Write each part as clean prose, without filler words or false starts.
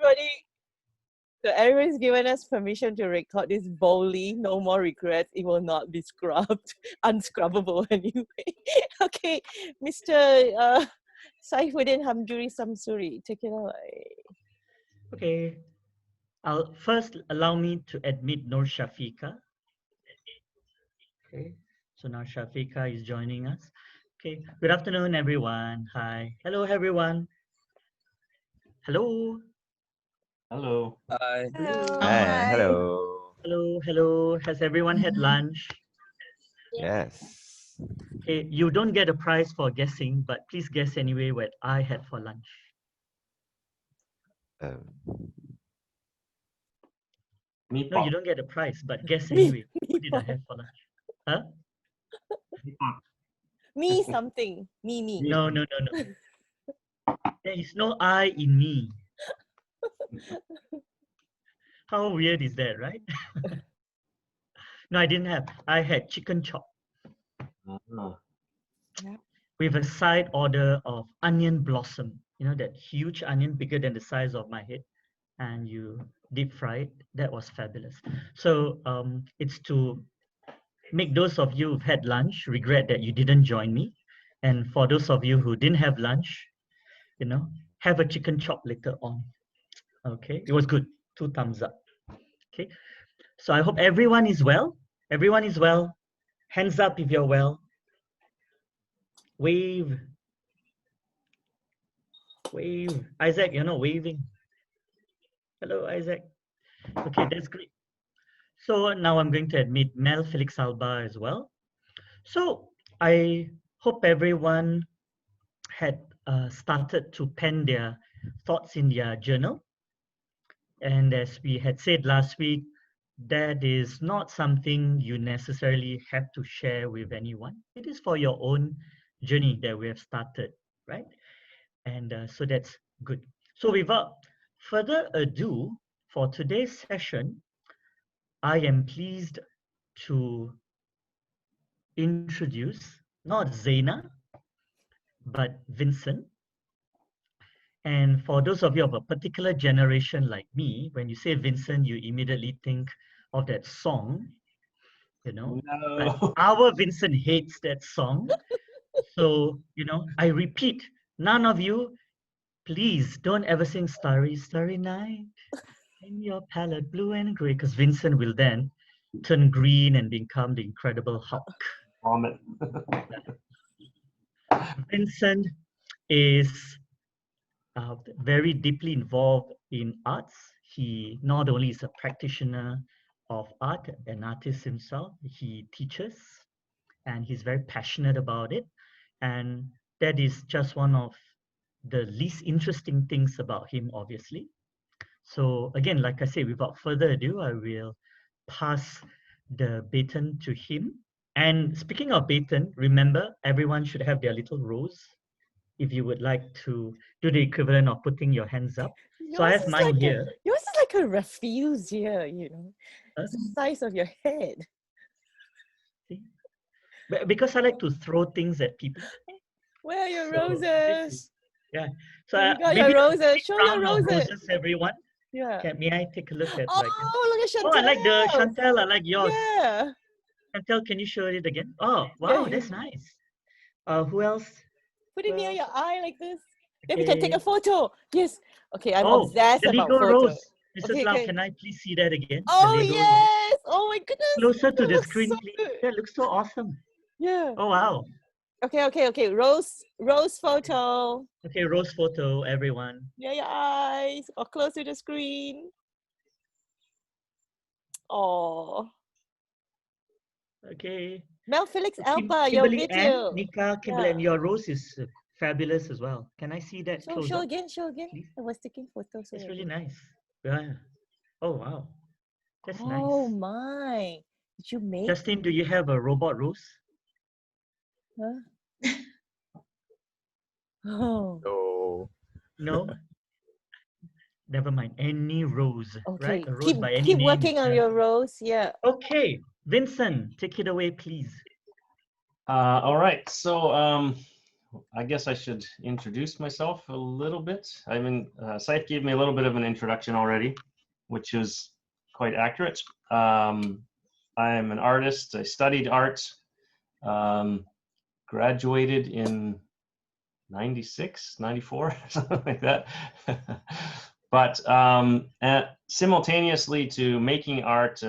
everybody. So everyone's given us permission to record this boldly. No more regrets. It will not be scrubbed. Unscrubbable anyway. Okay, Mr. Saifuddin Hamjuri Samsuri, take it away. Okay. I'll first allow me to admit Nur Shafika. Okay. So now Shafika is joining us. Okay. Good afternoon, everyone. Hi. Hello, everyone. Hello. Hello. Hi. Hello. Hi, hello. Hello. Hello. Has everyone had lunch? Yes. Okay. You don't get a prize for guessing, but please guess anyway what I had for lunch. Um, Meat No, you pop. don't get a prize, but guess Me- anyway. What did I have for lunch? Huh? Meat pop. Me something. Me. No. There is no I in me. How weird is that, right? No, I didn't have. I had chicken chop Ah, with a side order of onion blossom. You know, that huge onion bigger than the size of my head. And you deep fry it. That was fabulous. So it's to make those of you who've had lunch regret that you didn't join me. And for those of you who didn't have lunch, you know, have a chicken chop later on. Okay, it was good. 2 thumbs up. Okay, so I hope everyone is well. Everyone is well. Hands up if you're well. Wave. Wave. Isaac, you're not waving. Hello, Isaac. Okay, that's great. So now I'm going to admit Mel Felix Alba as well. So I hope everyone had started to pen their thoughts in their journal. And as we had said last week, that is not something you necessarily have to share with anyone. It is for your own journey that we have started, right? And so that's good. So without further ado, for today's session, I am pleased to introduce not Zaina, but Vincent. And for those of you of a particular generation like me, when you say Vincent, you immediately think of that song, you know. no. But our Vincent hates that song. So, you know, I repeat, none of you, please don't ever sing Starry, Starry Night in your palette blue and gray, because Vincent will then turn green and become the Incredible Hulk. Vomit. Vincent is very deeply involved in arts. He not only is a practitioner of art, an artist himself, he teaches and he's very passionate about it. And that is just one of the least interesting things about him, obviously. So again, like I say, without further ado, I will pass the baton to him. And speaking of baton, remember, everyone should have their little rose if you would like to do the equivalent of putting your hands up. So I have mine here. Yours is like a refuse here, you know. Huh? It's the size of your head. See? Because I like to throw things at people. Where are your So, roses? Yeah. So You got maybe your a roses. Show your round of roses. roses, everyone. Yeah. May I take a look at Oh, like? look at Chantel. Oh, I like the Chantel. I like yours. Yeah. Chantel, can you show it again? Oh, Yeah, wow, yeah. that's nice. Who else? Put it Who near else? your eye like this. Then we can take a Okay. photo. Yes. Okay, I'm Oh, obsessed the about legal photos. rose. Mrs. Okay, Lau, okay. can I please see that again? Oh, the Lego rose. yes. Oh, my goodness. Closer to That the looks screen, so please. good. That looks so awesome. Yeah. Oh, wow. Okay. Rose photo. Okay, rose photo, everyone. Near your eyes or close to the screen. Oh. Okay. Mel Felix Alba, your Kimberly video. and Nika, Kimberly, and your rose is fabulous as well. Can I see that close Show up? again. Please? I was taking photos. It's really nice. Yeah. Oh, wow. That's Oh nice. my. Did you make? Justin, do you have a robot rose? Huh? Oh. No. No? Never mind. Any rose, Okay. right? A rose by any Keep name. working on your rose. Yeah. Okay. Vincent, take it away, please. All right. So I guess I should introduce myself a little bit. I mean, Saif gave me a little bit of an introduction already, which is quite accurate. I'm an artist. I studied art, graduated in 96, 94, something like that. But simultaneously to making art,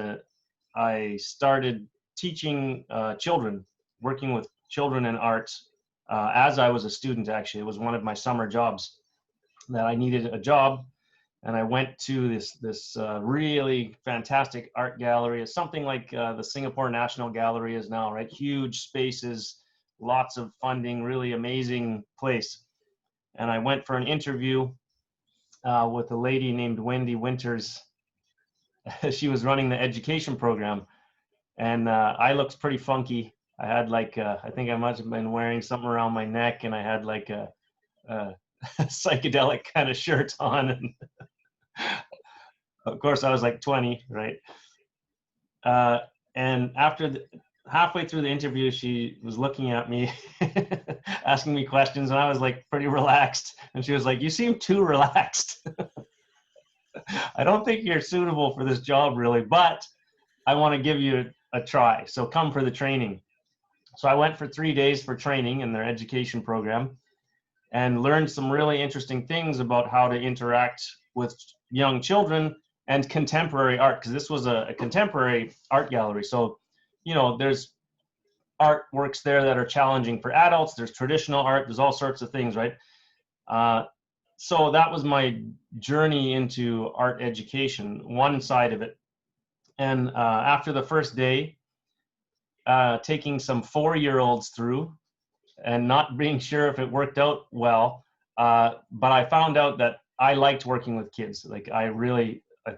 I started teaching children, working with children in art as I was a student. Actually, it was one of my summer jobs that I needed a job, and I went to this really fantastic art gallery. It's something like the Singapore National Gallery is now, right? Huge spaces, lots of funding, really amazing place. And I went for an interview with a lady named Wendy Winters. She was running the education program, and I looked pretty funky. I had like I think I must have been wearing something around my neck, and I had like a psychedelic kind of shirt on, and of course I was like 20, right? And after halfway through the interview, she was looking at me, asking me questions, and I was like pretty relaxed. And she was like, "You seem too relaxed. I don't think you're suitable for this job, really, but I want to give you a try. So come for the training." So I went for 3 days for training in their education program and learned some really interesting things about how to interact with young children and contemporary art, because this was a contemporary art gallery. So, you know, there's artworks there that are challenging for adults. There's traditional art. There's all sorts of things, right? So that was my journey into art education, one side of it. And after the first day, taking some 4-year-olds through and not being sure if it worked out well, but I found out that I liked working with kids. Like I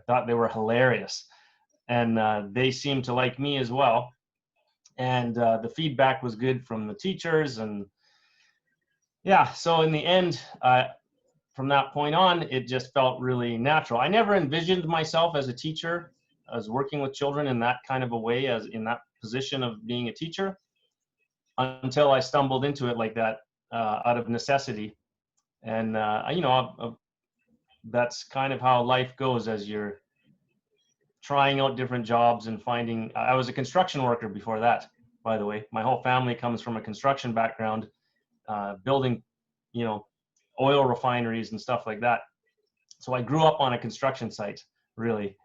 thought they were hilarious, and they seemed to like me as well. And the feedback was good from the teachers, and yeah, so in the end, from that point on, it just felt really natural. I never envisioned myself as a teacher, as working with children in that kind of a way, as in that position of being a teacher, until I stumbled into it like that out of necessity. And you know, that's kind of how life goes as you're trying out different jobs and finding. I was a construction worker before that, by the way. My whole family comes from a construction background, building, you know, oil refineries and stuff like that. So I grew up on a construction site, really.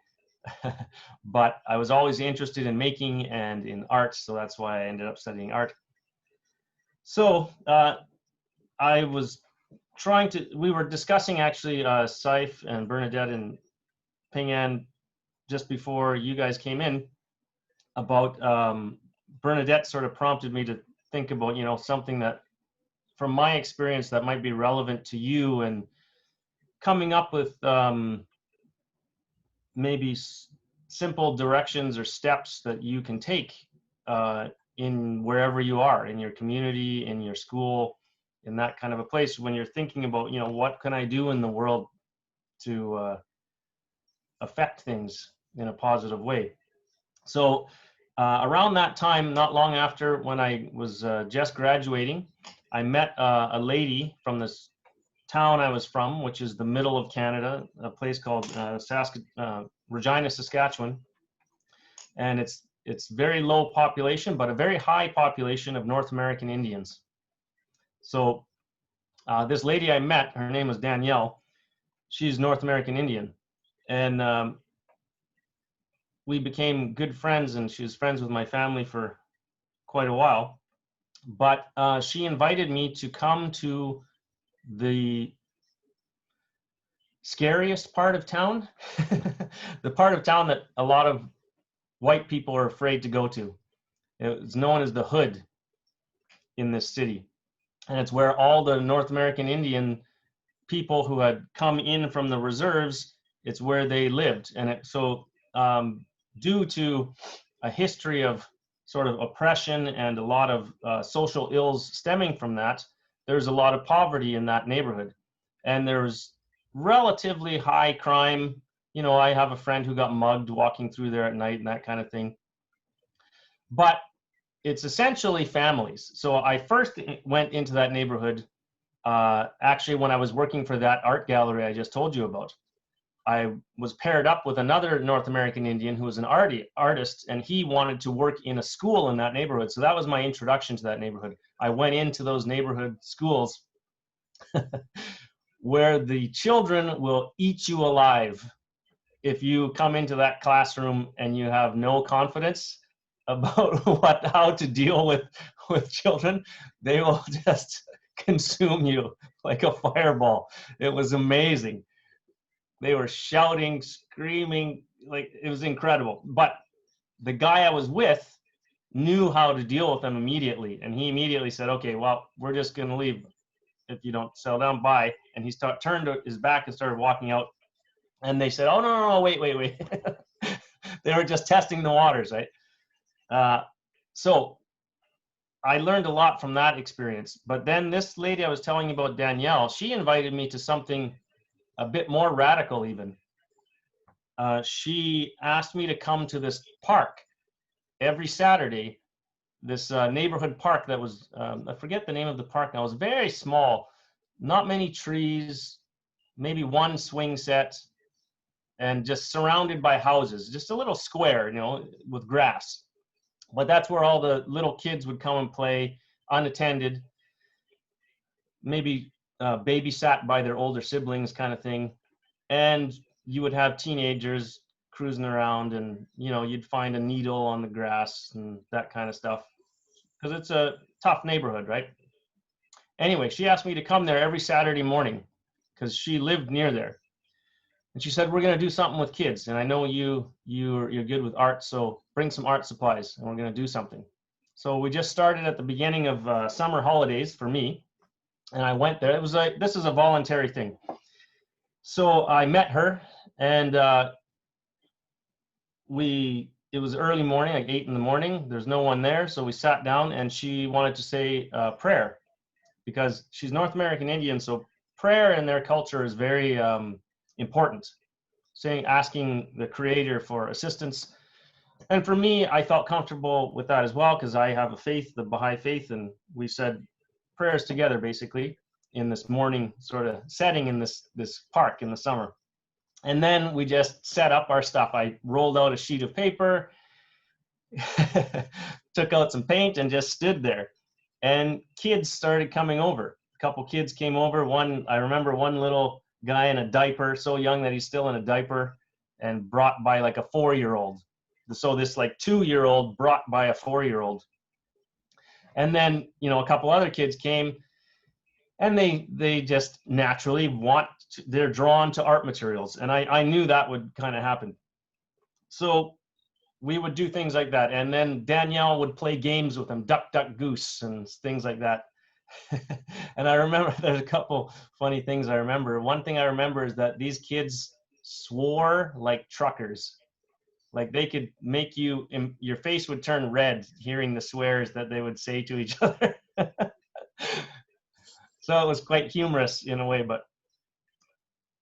But I was always interested in making and in art, so that's why I ended up studying art. So I was we were discussing actually Saif and Bernadette and Ping An just before you guys came in about Bernadette sort of prompted me to think about, you know, something that from my experience that might be relevant to you, and coming up with maybe simple directions or steps that you can take in wherever you are, in your community, in your school, in that kind of a place, when you're thinking about, you know, what can I do in the world to affect things in a positive way. So around that time, not long after when I was just graduating, I met a lady from this town I was from, which is the middle of Canada, a place called Regina, Saskatchewan. And it's very low population, but a very high population of North American Indians. So this lady I met, her name was Danielle. She's North American Indian. And we became good friends, and she was friends with my family for quite a while. But she invited me to come to the scariest part of town, the part of town that a lot of white people are afraid to go to. It's known as the Hood in this city. And it's where all the North American Indian people who had come in from the reserves, it's where they lived. And so due to a history of sort of oppression and a lot of social ills stemming from that, there's a lot of poverty in that neighborhood. And there's relatively high crime. You know, I have a friend who got mugged walking through there at night and that kind of thing. But it's essentially families. So I first went into that neighborhood actually when I was working for that art gallery I just told you about. I was paired up with another North American Indian who was an artist, and he wanted to work in a school in that neighborhood. So that was my introduction to that neighborhood. I went into those neighborhood schools where the children will eat you alive if you come into that classroom and you have no confidence about how to deal with children. They will just consume you like a fireball. It was amazing. They were shouting, screaming, like it was incredible. But the guy I was with knew how to deal with them immediately, and he immediately said, "Okay, well, we're just going to leave if you don't settle down. Bye." And he turned his back and started walking out. And they said, "Oh no, wait." They were just testing the waters, right? So I learned a lot from that experience. But then this lady I was telling you about, Danielle, she invited me to something a bit more radical even. She asked me to come to this park every Saturday, this neighborhood park that was, I forget the name of the park now, it was very small, not many trees, maybe one swing set, and just surrounded by houses, just a little square, with grass. But that's where all the little kids would come and play unattended, maybe babysat by their older siblings kind of thing. And you would have teenagers cruising around, and you'd find a needle on the grass and that kind of stuff, because it's a tough neighborhood, right? Anyway, she asked me to come there every Saturday morning because she lived near there. And she said, "We're going to do something with kids, and I know you're good with art, so bring some art supplies, and we're going to do something." So we just started at the beginning of summer holidays for me, and I went there. It was like, this is a voluntary thing. So I met her, and it was early morning, like 8 in the morning. There's no one there, so we sat down, and she wanted to say prayer, because she's North American Indian, so prayer in their culture is very important, asking the Creator for assistance. And for me, I felt comfortable with that as well, because I have a faith, the Baha'i faith, and we said prayers together basically in this morning sort of setting in this park in the summer. And then we just set up our stuff. I rolled out a sheet of paper, took out some paint, and just stood there. And kids started coming over. A couple kids came over. I remember one little guy in a diaper, so young that he's still in a diaper, and brought by like a 4-year-old. So this like 2-year-old brought by a 4-year-old. And then, a couple other kids came, and they just naturally they're drawn to art materials. And I knew that would kind of happen. So we would do things like that. And then Danielle would play games with them, duck, duck, goose, and things like that. And I remember there's a couple funny things I remember. One thing I remember is that these kids swore like truckers. Like they could make your face would turn red hearing the swears that they would say to each other. So it was quite humorous in a way, but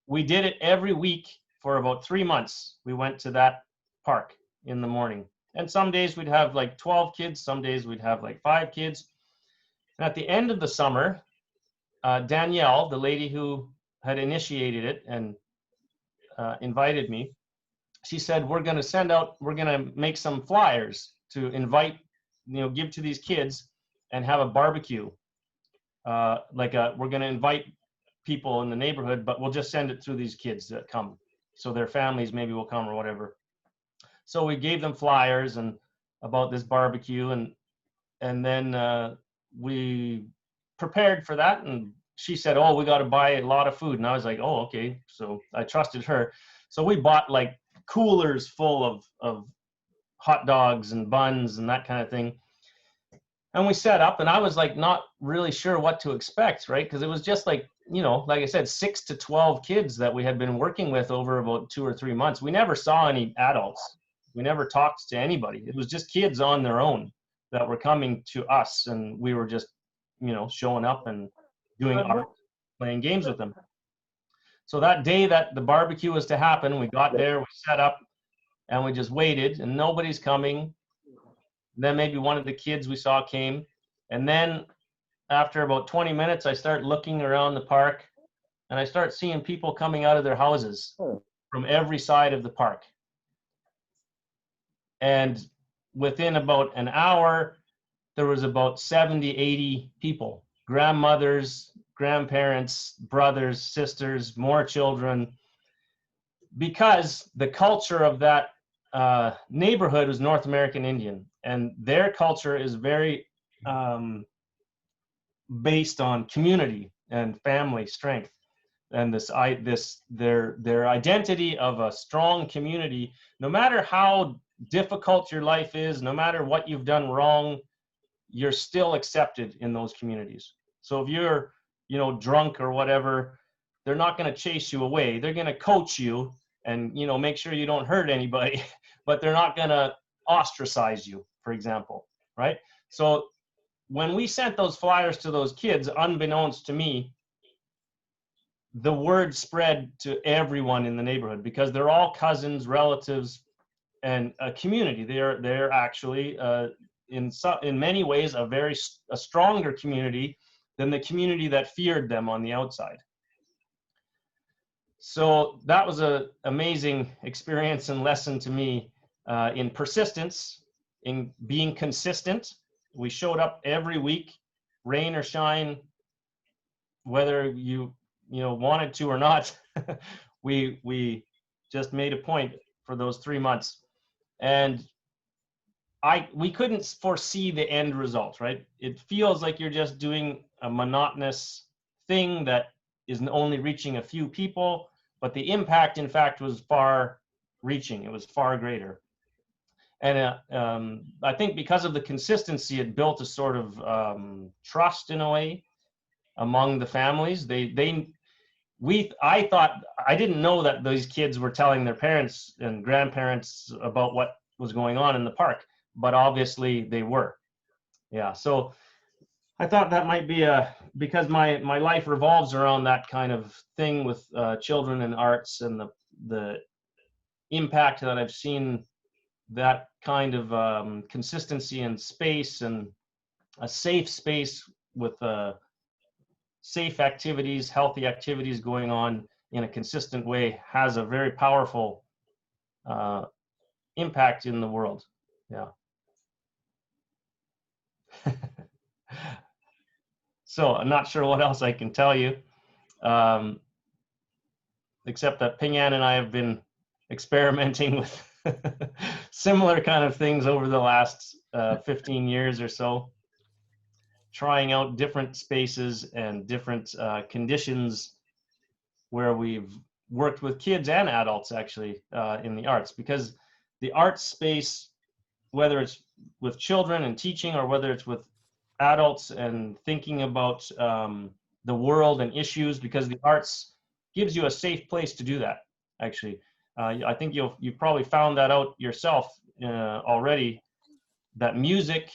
we did it every week for about 3 months. We went to that park in the morning. And some days we'd have like 12 kids, some days we'd have like 5 kids. And at the end of the summer, Danielle, the lady who had initiated it and invited me, she said, we're going to make some flyers to invite, give to these kids and have a barbecue. We're going to invite people in the neighborhood, but we'll just send it through these kids that come. So their families maybe will come or whatever. So we gave them flyers and about this barbecue, and then we prepared for that. And she said, "Oh, we got to buy a lot of food." And I was like, "Oh, okay." So I trusted her. So we bought like coolers full of hot dogs and buns and that kind of thing. And we set up, and I was like not really sure what to expect, right? Because it was just like, like I said, 6 to 12 kids that we had been working with over about 2 or 3 months. We never saw any adults. We never talked to anybody. It was just kids on their own that were coming to us, and we were just, showing up and doing art, playing games with them. So that day that the barbecue was to happen, we got there, we set up, and we just waited, and nobody's coming. Then maybe one of the kids we saw came. And then after about 20 minutes, I start looking around the park and I start seeing people coming out of their houses from every side of the park. And within about an hour, there was about 70, 80 people, grandmothers, grandparents, brothers, sisters, more children, because the culture of that neighborhood was North American Indian, and their culture is very based on community and family strength, and their identity of a strong community. No matter how difficult your life is, no matter what you've done wrong, you're still accepted in those communities. So if you're, drunk or whatever, they're not going to chase you away. They're going to coach you and, make sure you don't hurt anybody, but they're not going to ostracize you, for example, right? So when we sent those flyers to those kids, unbeknownst to me, the word spread to everyone in the neighborhood because they're all cousins, relatives, and a community. They're actually in many ways a stronger community than the community that feared them on the outside. So that was an amazing experience and lesson to me in persistence, in being consistent. We showed up every week, rain or shine, whether you wanted to or not. we just made a point for those 3 months, and we couldn't foresee the end result, right? It feels like you're just doing a monotonous thing that is only reaching a few people, but the impact, in fact, was far reaching. It was far greater. And I think because of the consistency, it built a sort of trust in a way among the families. I thought, I didn't know that these kids were telling their parents and grandparents about what was going on in the park, but obviously they were. Yeah, so I thought that might be because my life revolves around that kind of thing with children and arts, and the impact that I've seen, that kind of consistency and space, and a safe space with safe activities, healthy activities going on in a consistent way has a very powerful impact in the world. Yeah. So I'm not sure what else I can tell you, except that Ping An and I have been experimenting with similar kind of things over the last 15 years or so, trying out different spaces and different conditions where we've worked with kids and adults actually in the arts, because the arts space, whether it's with children and teaching or whether it's with adults and thinking about the world and issues, because the arts gives you a safe place to do that, actually. I think you've probably found that out yourself already, that music,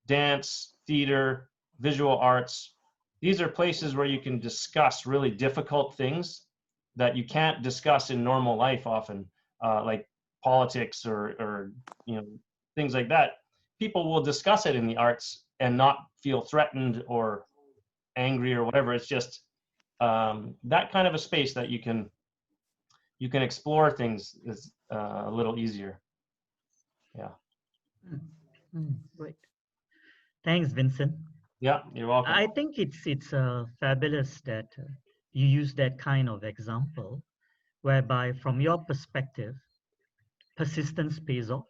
dance, theater, visual arts, these are places where you can discuss really difficult things that you can't discuss in normal life often, like politics or things like that. People will discuss it in the arts and not feel threatened or angry or whatever. It's just that kind of a space that you can explore things is a little easier. Yeah. Great. Thanks, Vincent. Yeah, you're welcome. I think it's fabulous that you use that kind of example, whereby from your perspective, persistence pays off,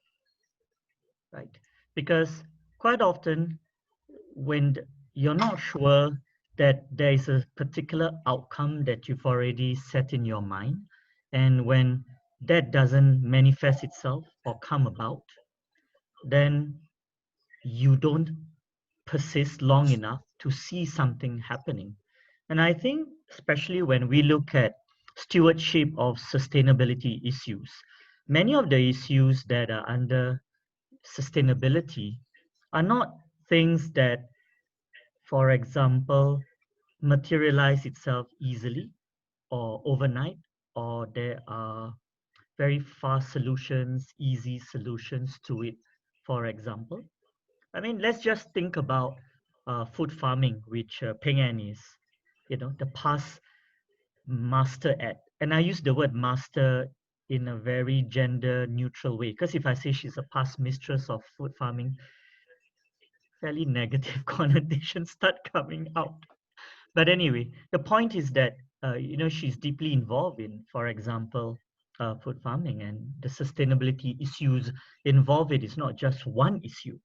right? Because quite often when you're not sure that there is a particular outcome that you've already set in your mind, and when that doesn't manifest itself or come about, then you don't persist long enough to see something happening. And I think especially when we look at stewardship of sustainability issues, many of the issues that are under sustainability are not things that, for example, materialize itself easily or overnight, or there are very fast solutions, easy solutions to it, for example. I mean, let's just think about food farming, which Peng An is, the past master at. And I use the word master in a very gender neutral way, because if I say she's a past mistress of food farming, fairly negative connotations start coming out. But anyway, the point is that she's deeply involved in, for example, food farming, and the sustainability issues involved. It is not just one issue.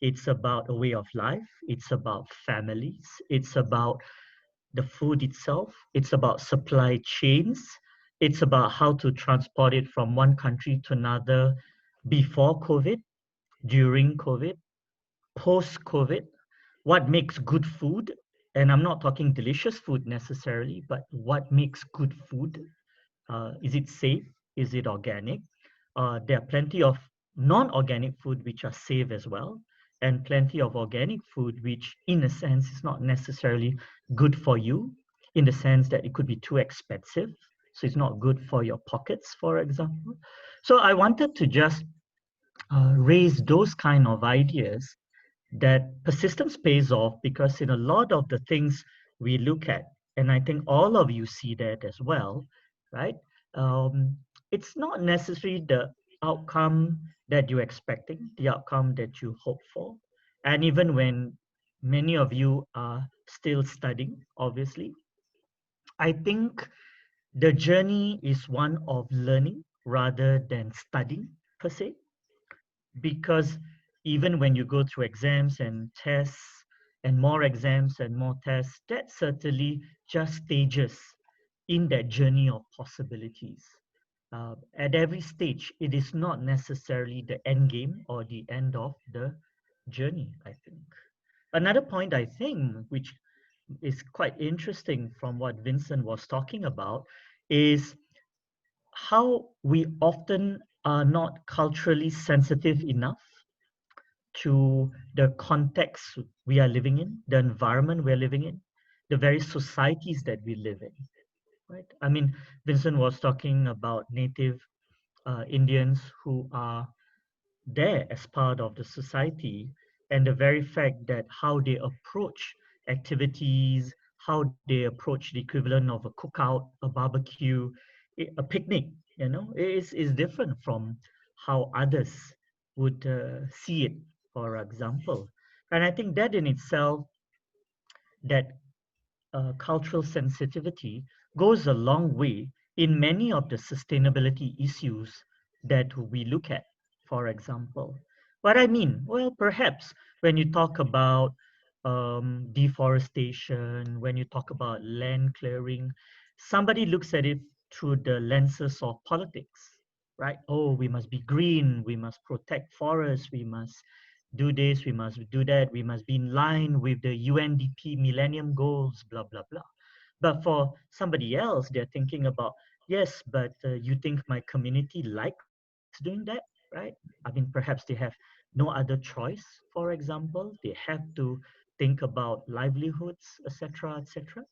It's about a way of life. It's about families. It's about the food itself. It's about supply chains. It's about how to transport it from one country to another before COVID, during COVID, post COVID, what makes good food. And I'm not talking delicious food necessarily, but what makes good food. Is it safe? Is it organic? There are plenty of non-organic food which are safe as well, and plenty of organic food which in a sense is not necessarily good for you, in the sense that it could be too expensive, so it's not good for your pockets, for example. So I wanted to just raise those kind of ideas, that persistence pays off, because in a lot of the things we look at, and I think all of you see that as well, right? It's not necessarily the outcome that you're expecting, the outcome that you hope for. And even when many of you are still studying, obviously, I think the journey is one of learning rather than studying per se, because even when you go through exams and tests and more exams and more tests, that's certainly just stages in that journey of possibilities. At every stage, it is not necessarily the end game or the end of the journey, I think. Another point, I think, which is quite interesting from what Vincent was talking about, is how we often are not culturally sensitive enough to the context we are living in, the environment we're living in, the very societies that we live in, right? I mean, Vincent was talking about native Indians who are there as part of the society, and the very fact that how they approach activities, how they approach the equivalent of a cookout, a barbecue, a picnic, is different from how others would see it, for example. And I think that in itself, that cultural sensitivity goes a long way in many of the sustainability issues that we look at, for example. What I mean, well, perhaps when you talk about deforestation, when you talk about land clearing, somebody looks at it through the lenses of politics, right? Oh, we must be green, we must protect forests, we must do this, we must do that, we must be in line with the UNDP Millennium Goals, blah, blah, blah. But for somebody else, they're thinking about, yes, but you think my community likes doing that, right? I mean, perhaps they have no other choice, for example. They have to think about livelihoods, etc., etc.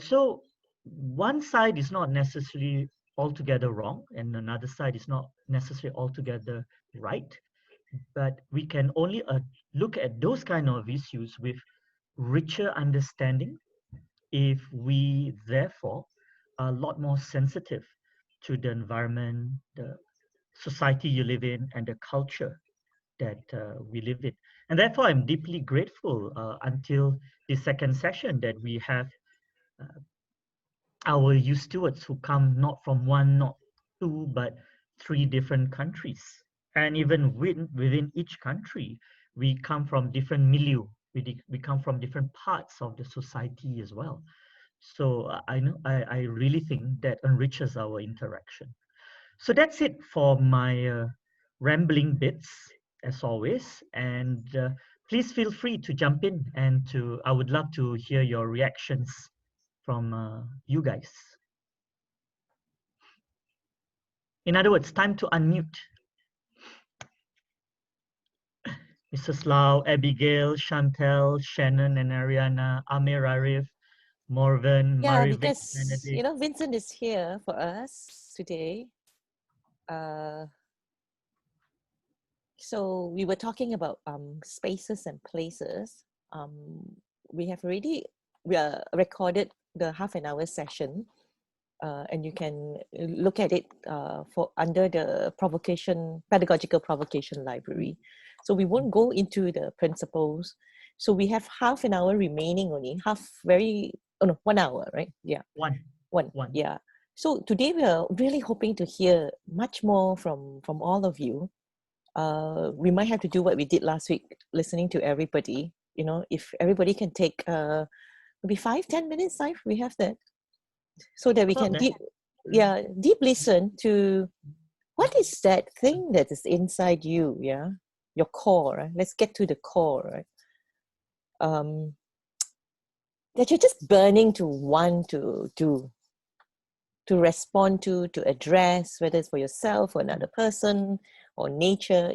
So one side is not necessarily altogether wrong, and another side is not necessarily altogether right. But we can only look at those kind of issues with richer understanding if we therefore are a lot more sensitive to the environment, the society you live in, and the culture that we live in. And therefore, I'm deeply grateful until the second session that we have uh, our youth stewards who come not from one, not two, but three different countries. And even within each country, we come from different milieu. We come from different parts of the society as well. So I really think that enriches our interaction. So that's it for my rambling bits, as always. And please feel free to jump in, and I would love to hear your reactions from you guys. In other words, time to unmute. Mrs. Lau, Abigail, Chantel, Shannon, and Ariana, Amir, Arif, Morven, Yeah, Marivic, because Benedict. Vincent is here for us today. Uh, So we were talking about spaces and places. We have already recorded the half an hour session, and you can look at it for under the pedagogical provocation library. So we won't go into the principles. So we have half an hour remaining only, 1 hour, right? Yeah. One. Yeah. So today we are really hoping to hear much more from all of you. We might have to do what we did last week, listening to everybody. You know, if everybody can take maybe 5-10 minutes, we have that, so that we can deep listen to what is that thing that is inside you, your core. Right? Let's get to the core, right? That you're just burning to want to do, to respond to address, whether it's for yourself or another person or nature,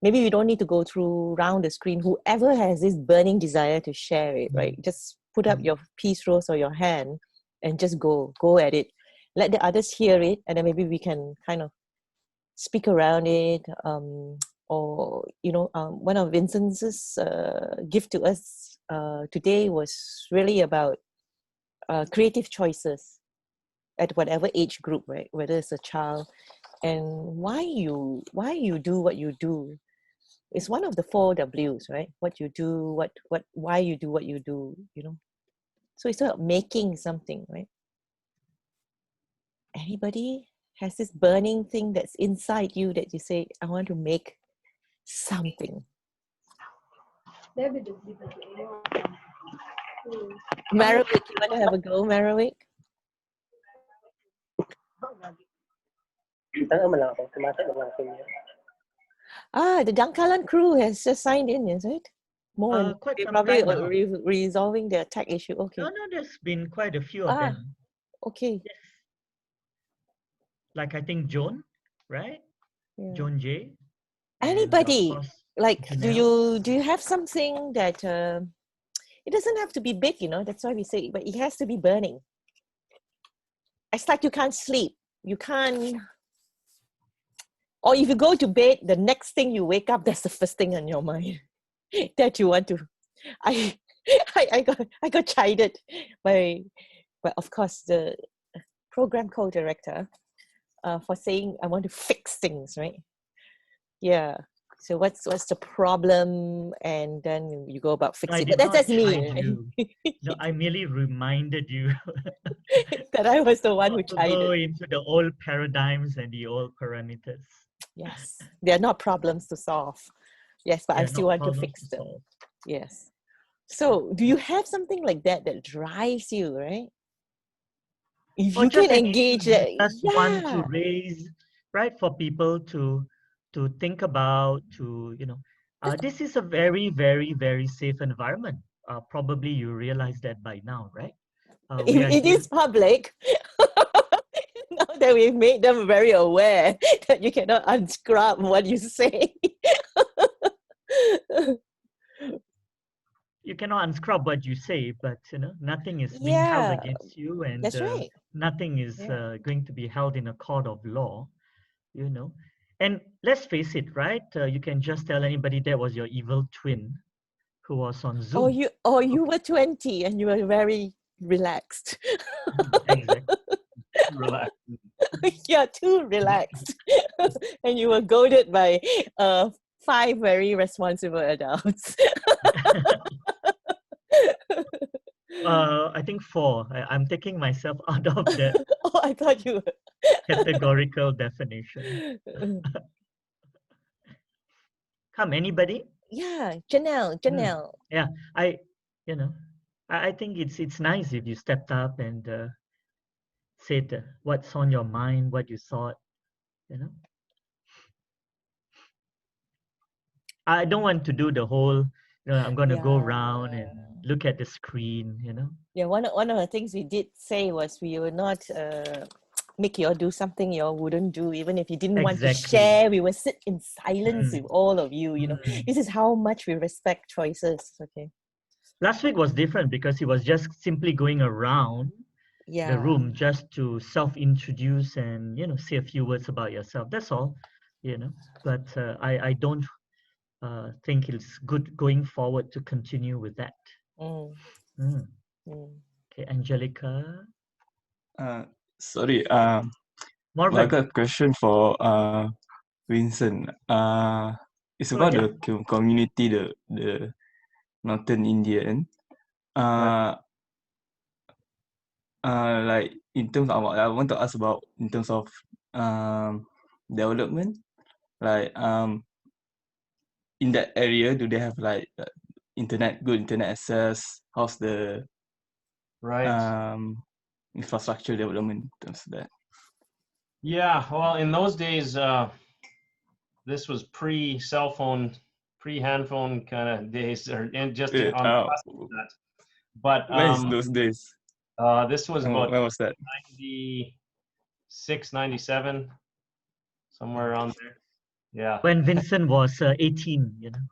Maybe we don't need to go through round the screen. Whoever has this burning desire to share it, right? Just put up your peace rose or your hand and just go at it. Let the others hear it, and then maybe we can kind of speak around it. Or, one of Vincent's gift to us today was really about creative choices at whatever age group, right? Whether it's a child, and why you do what you do. It's one of the 4 W's, right? What you do, why you do what you do, So it's about making something, right? Anybody has this burning thing that's inside you that you say, I want to make something. Marawick, you want to have a go, Marawick? The Dangkalan crew has just signed in, is it? More, quite they're some probably time now. resolving their tech issue. Okay. No, there's been quite a few of them. Okay. Yes. Like I think Joan, right? Yeah. Joan J. Anybody, like, Janelle. do you have something that it doesn't have to be big, that's why we say, but it has to be burning. It's like you can't sleep, you can't, or if you go to bed, the next thing you wake up, that's the first thing on your mind that you want to. I got chided by, of course, the program co-director for saying I want to fix things, right? Yeah. So what's the problem? And then you go about fixing it. That's me. No, I merely reminded you that I was the one who to chided. go into the old paradigms and the old parameters. Yes, they're not problems to solve. Yes, but I still want to fix them. Yes. So do you have something like that drives you, right? If you can engage that, want to raise, right, for people to think about, to this is a very, very, very safe environment. Probably you realize that by now, right? It is public. Now that we've made them very aware that you cannot unscrub what you say. You cannot unscrub what you say, but nothing is being held against you, and that's right. Nothing is going to be held in a court of law, And let's face it, right? You can just tell anybody that was your evil twin who was on Zoom. Or you were 20 and you were very relaxed. Exactly. Relaxed. Yeah, too relaxed. And you were goaded by 5 very responsible adults. I think 4. I'm taking myself out of that. Oh, I thought you were. Categorical definition. Come, anybody? Yeah, Janelle. Yeah, I think it's nice if you stepped up and said what's on your mind, what you thought, I don't want to do the whole, I'm going to go around and look at the screen, Yeah, one of the things we did say was we will not make you all do something you all wouldn't do, even if you didn't want to share. We will sit in silence with all of you, This is how much we respect choices, okay? Last week was different because he was just simply going around the room just to self-introduce and, say a few words about yourself. That's all. you know. But I don't think it's good going forward to continue with that. Mm, Mm. mm. Okay, Angelica. Sorry, well, I Morgan. got a question for Vincent. It's Go about ahead. the community, the Northern Indian. Yeah. Like in terms of, I want to ask about in terms of development. Like in that area, do they have like good internet access? How's the Right. infrastructure development in terms of that? Yeah. Well, in those days, this was pre-cell phone, pre-hand phone kind of days, or and just Eh, on the cusp of that. But when is those days? this was about When was that? 96, 97, somewhere around there. Yeah. When Vincent was 18, you know.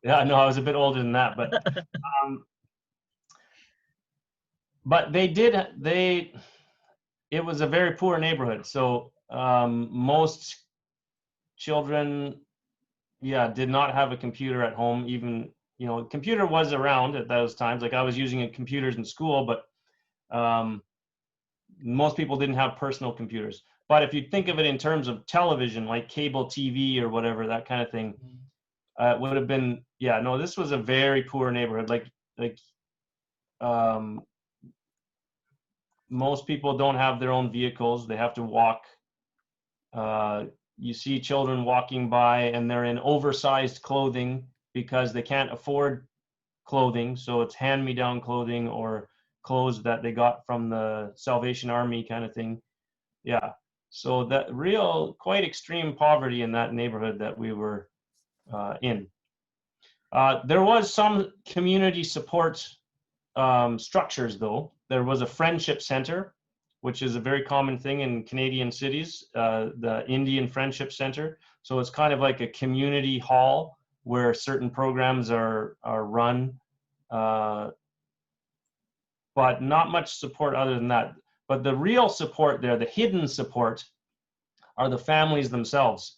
Yeah. No, I was a bit older than that, but it was a very poor neighborhood. So most children, yeah, did not have a computer at home. Even, you know, computer was around at those times. Like I was using computers in school, but most people didn't have personal computers. But if you think of it in terms of television, like cable TV or whatever, that kind of thing, it would have been, yeah, no, this was a very poor neighborhood. Like most people don't have their own vehicles. They have to walk. You see children walking by and they're in oversized clothing because they can't afford clothing. So it's hand-me-down clothing or clothes that they got from the Salvation Army kind of thing. Yeah. So that real, quite extreme poverty in that neighborhood that we were in. There was some community support structures, though. There was a friendship center, which is a very common thing in Canadian cities, the Indian Friendship Center. So it's kind of like a community hall where certain programs are run, but not much support other than that. But the real support there, the hidden support, are the families themselves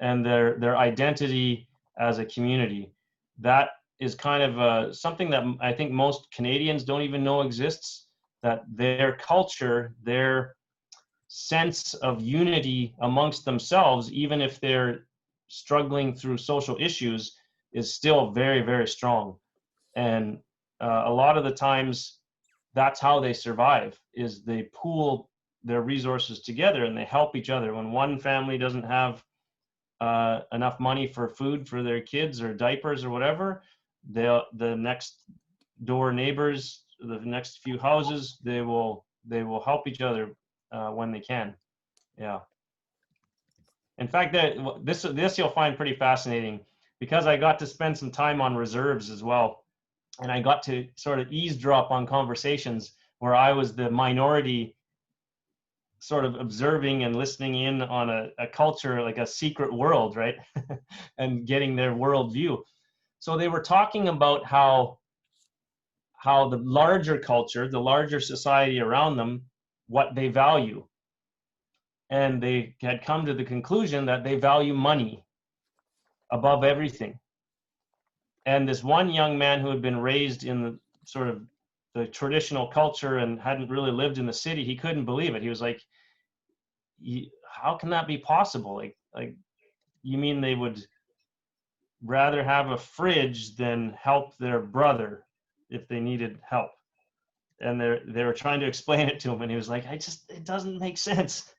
and their identity as a community. That is kind of something that I think most Canadians don't even know exists, that their culture, their sense of unity amongst themselves, even if they're struggling through social issues, is still very, very strong. And a lot of the times, that's how they survive, is they pool their resources together and they help each other. When one family doesn't have enough money for food for their kids or diapers or whatever, the next door neighbors, the next few houses, they will help each other when they can. Yeah. In fact, that this you'll find pretty fascinating, because I got to spend some time on reserves as well, and I got to sort of eavesdrop on conversations where I was the minority, sort of observing and listening in on a culture, like a secret world, right? And getting their worldview. So they were talking about how the larger culture, the larger society around them, what they value. And they had come to the conclusion that they value money above everything. And this one young man who had been raised in the sort of the traditional culture and hadn't really lived in the city, he couldn't believe it. He was like, how can that be possible? Like, you mean they would rather have a fridge than help their brother if they needed help? And they were trying to explain it to him, and he was like, it doesn't make sense.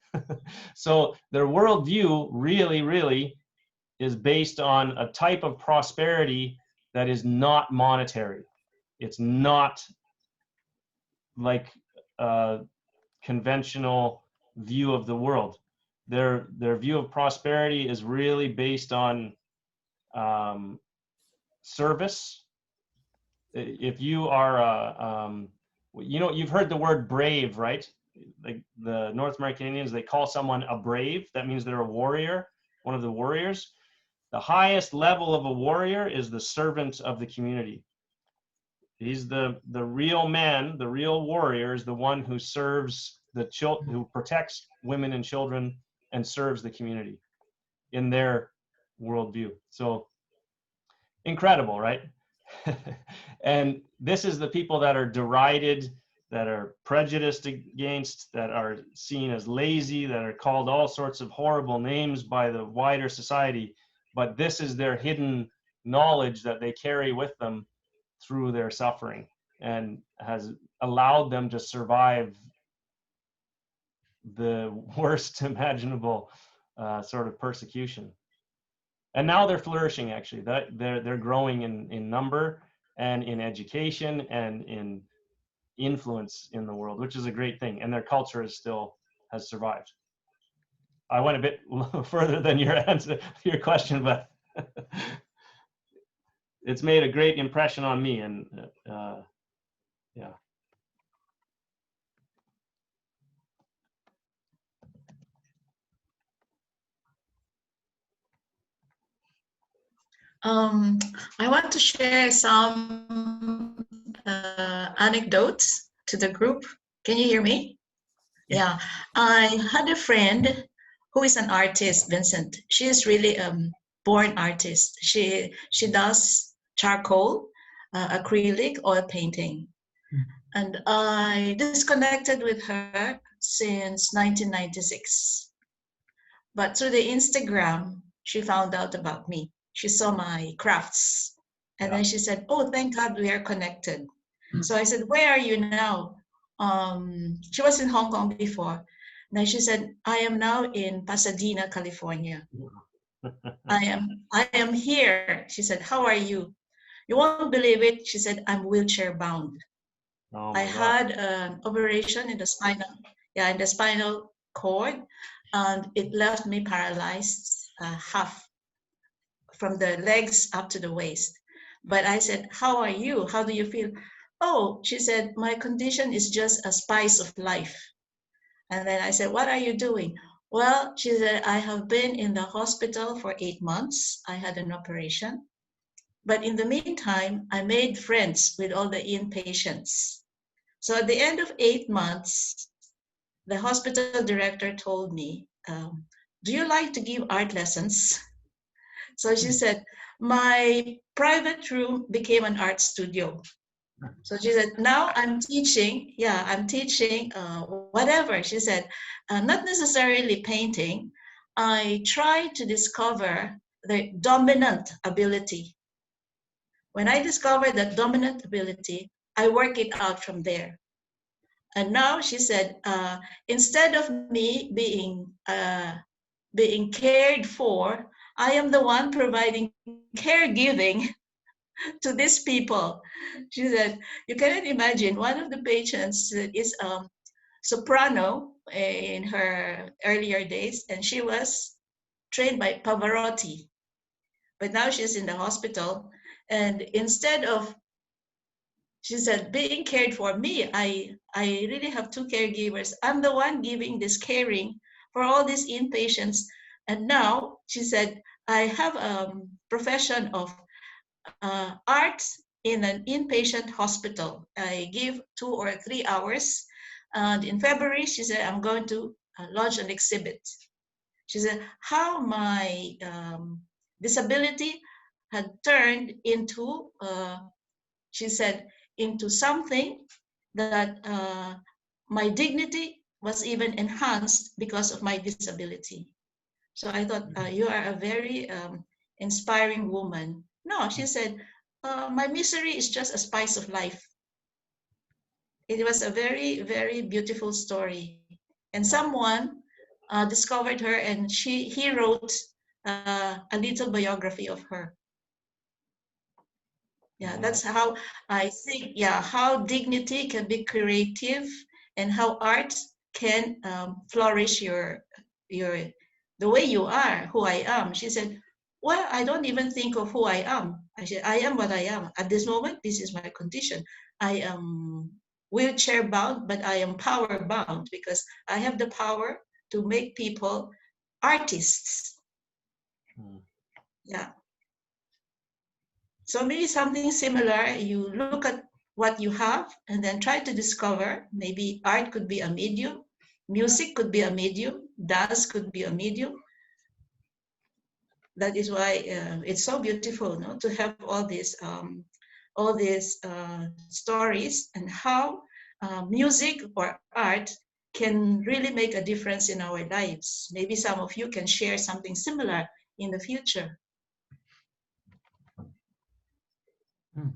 So their worldview really, really is based on a type of prosperity that is not monetary. It's not like a conventional view of the world. Their view of prosperity is really based on service. If you are, you know, you've heard the word brave, right? Like the North American Indians, they call someone a brave. That means they're a warrior, one of the warriors. The highest level of a warrior is the servant of the community. He's the real man, the real warrior is the one who serves the children, who protects women and children and serves the community. in their worldview. So incredible, right? And this is the people that are derided, that are prejudiced against, that are seen as lazy, that are called all sorts of horrible names by the wider society. But this is their hidden knowledge that they carry with them through their suffering, and has allowed them to survive the worst imaginable sort of persecution. And now they're flourishing, actually. They're growing in number and in education and in influence in the world, which is a great thing. And their culture is still has survived. I went a bit further than your answer, your question, but it's made a great impression on me. And yeah. I want to share some anecdotes to the group. Can you hear me? Yeah. I had a friend who is an artist, Vincent. She is really a born artist. She does charcoal, acrylic, oil painting. And I disconnected with her since 1996. But through the Instagram, she found out about me. She saw my crafts. And then she said, oh, thank God we are connected. So I said, where are you now? She was in Hong Kong before. And then she said, I am now in Pasadena, California. I am here. She said, how are you? You won't believe it. She said, I'm wheelchair bound. Oh I had an operation in the spinal cord, and it left me paralyzed half from the legs up to the waist. But I said, how are you? How do you feel? Oh, she said, my condition is just a spice of life. And then I said, what are you doing? Well, she said, I have been in the hospital for 8 months. I had an operation. But in the meantime, I made friends with all the inpatients. So at the end of 8 months, the hospital director told me, do you like to give art lessons? So she said, my private room became an art studio. So she said, now I'm teaching, whatever. She said, not necessarily painting. I try to discover the dominant ability. When I discover that dominant ability, I work it out from there. And now she said, instead of me being cared for, I am the one providing caregiving to these people. She said, you cannot imagine, one of the patients is soprano in her earlier days, and she was trained by Pavarotti. But now she's in the hospital, and instead of, she said, being cared for, me, I really have 2 caregivers. I'm the one giving this caring for all these inpatients. And now, she said, I have a profession of art in an inpatient hospital. I give 2 or 3 hours. And in February, she said, I'm going to launch an exhibit. She said, how my disability had turned into, she said, into something that my dignity was even enhanced because of my disability. So I thought, you are a very inspiring woman. No, she said, my misery is just a spice of life. It was a very, very beautiful story. And someone discovered her, and he wrote a little biography of her. Yeah, that's how I think, how dignity can be creative, and how art can flourish the way you are, who I am. She said, well, I don't even think of who I am. I said, I am what I am. At this moment, this is my condition. I am wheelchair bound, but I am power bound, because I have the power to make people artists. Yeah. So maybe something similar, you look at what you have and then try to discover, maybe art could be a medium, music could be a medium, dance could be a medium. That is why it's so beautiful, no, to have all these stories and how music or art can really make a difference in our lives. Maybe some of you can share something similar in the future. Hmm.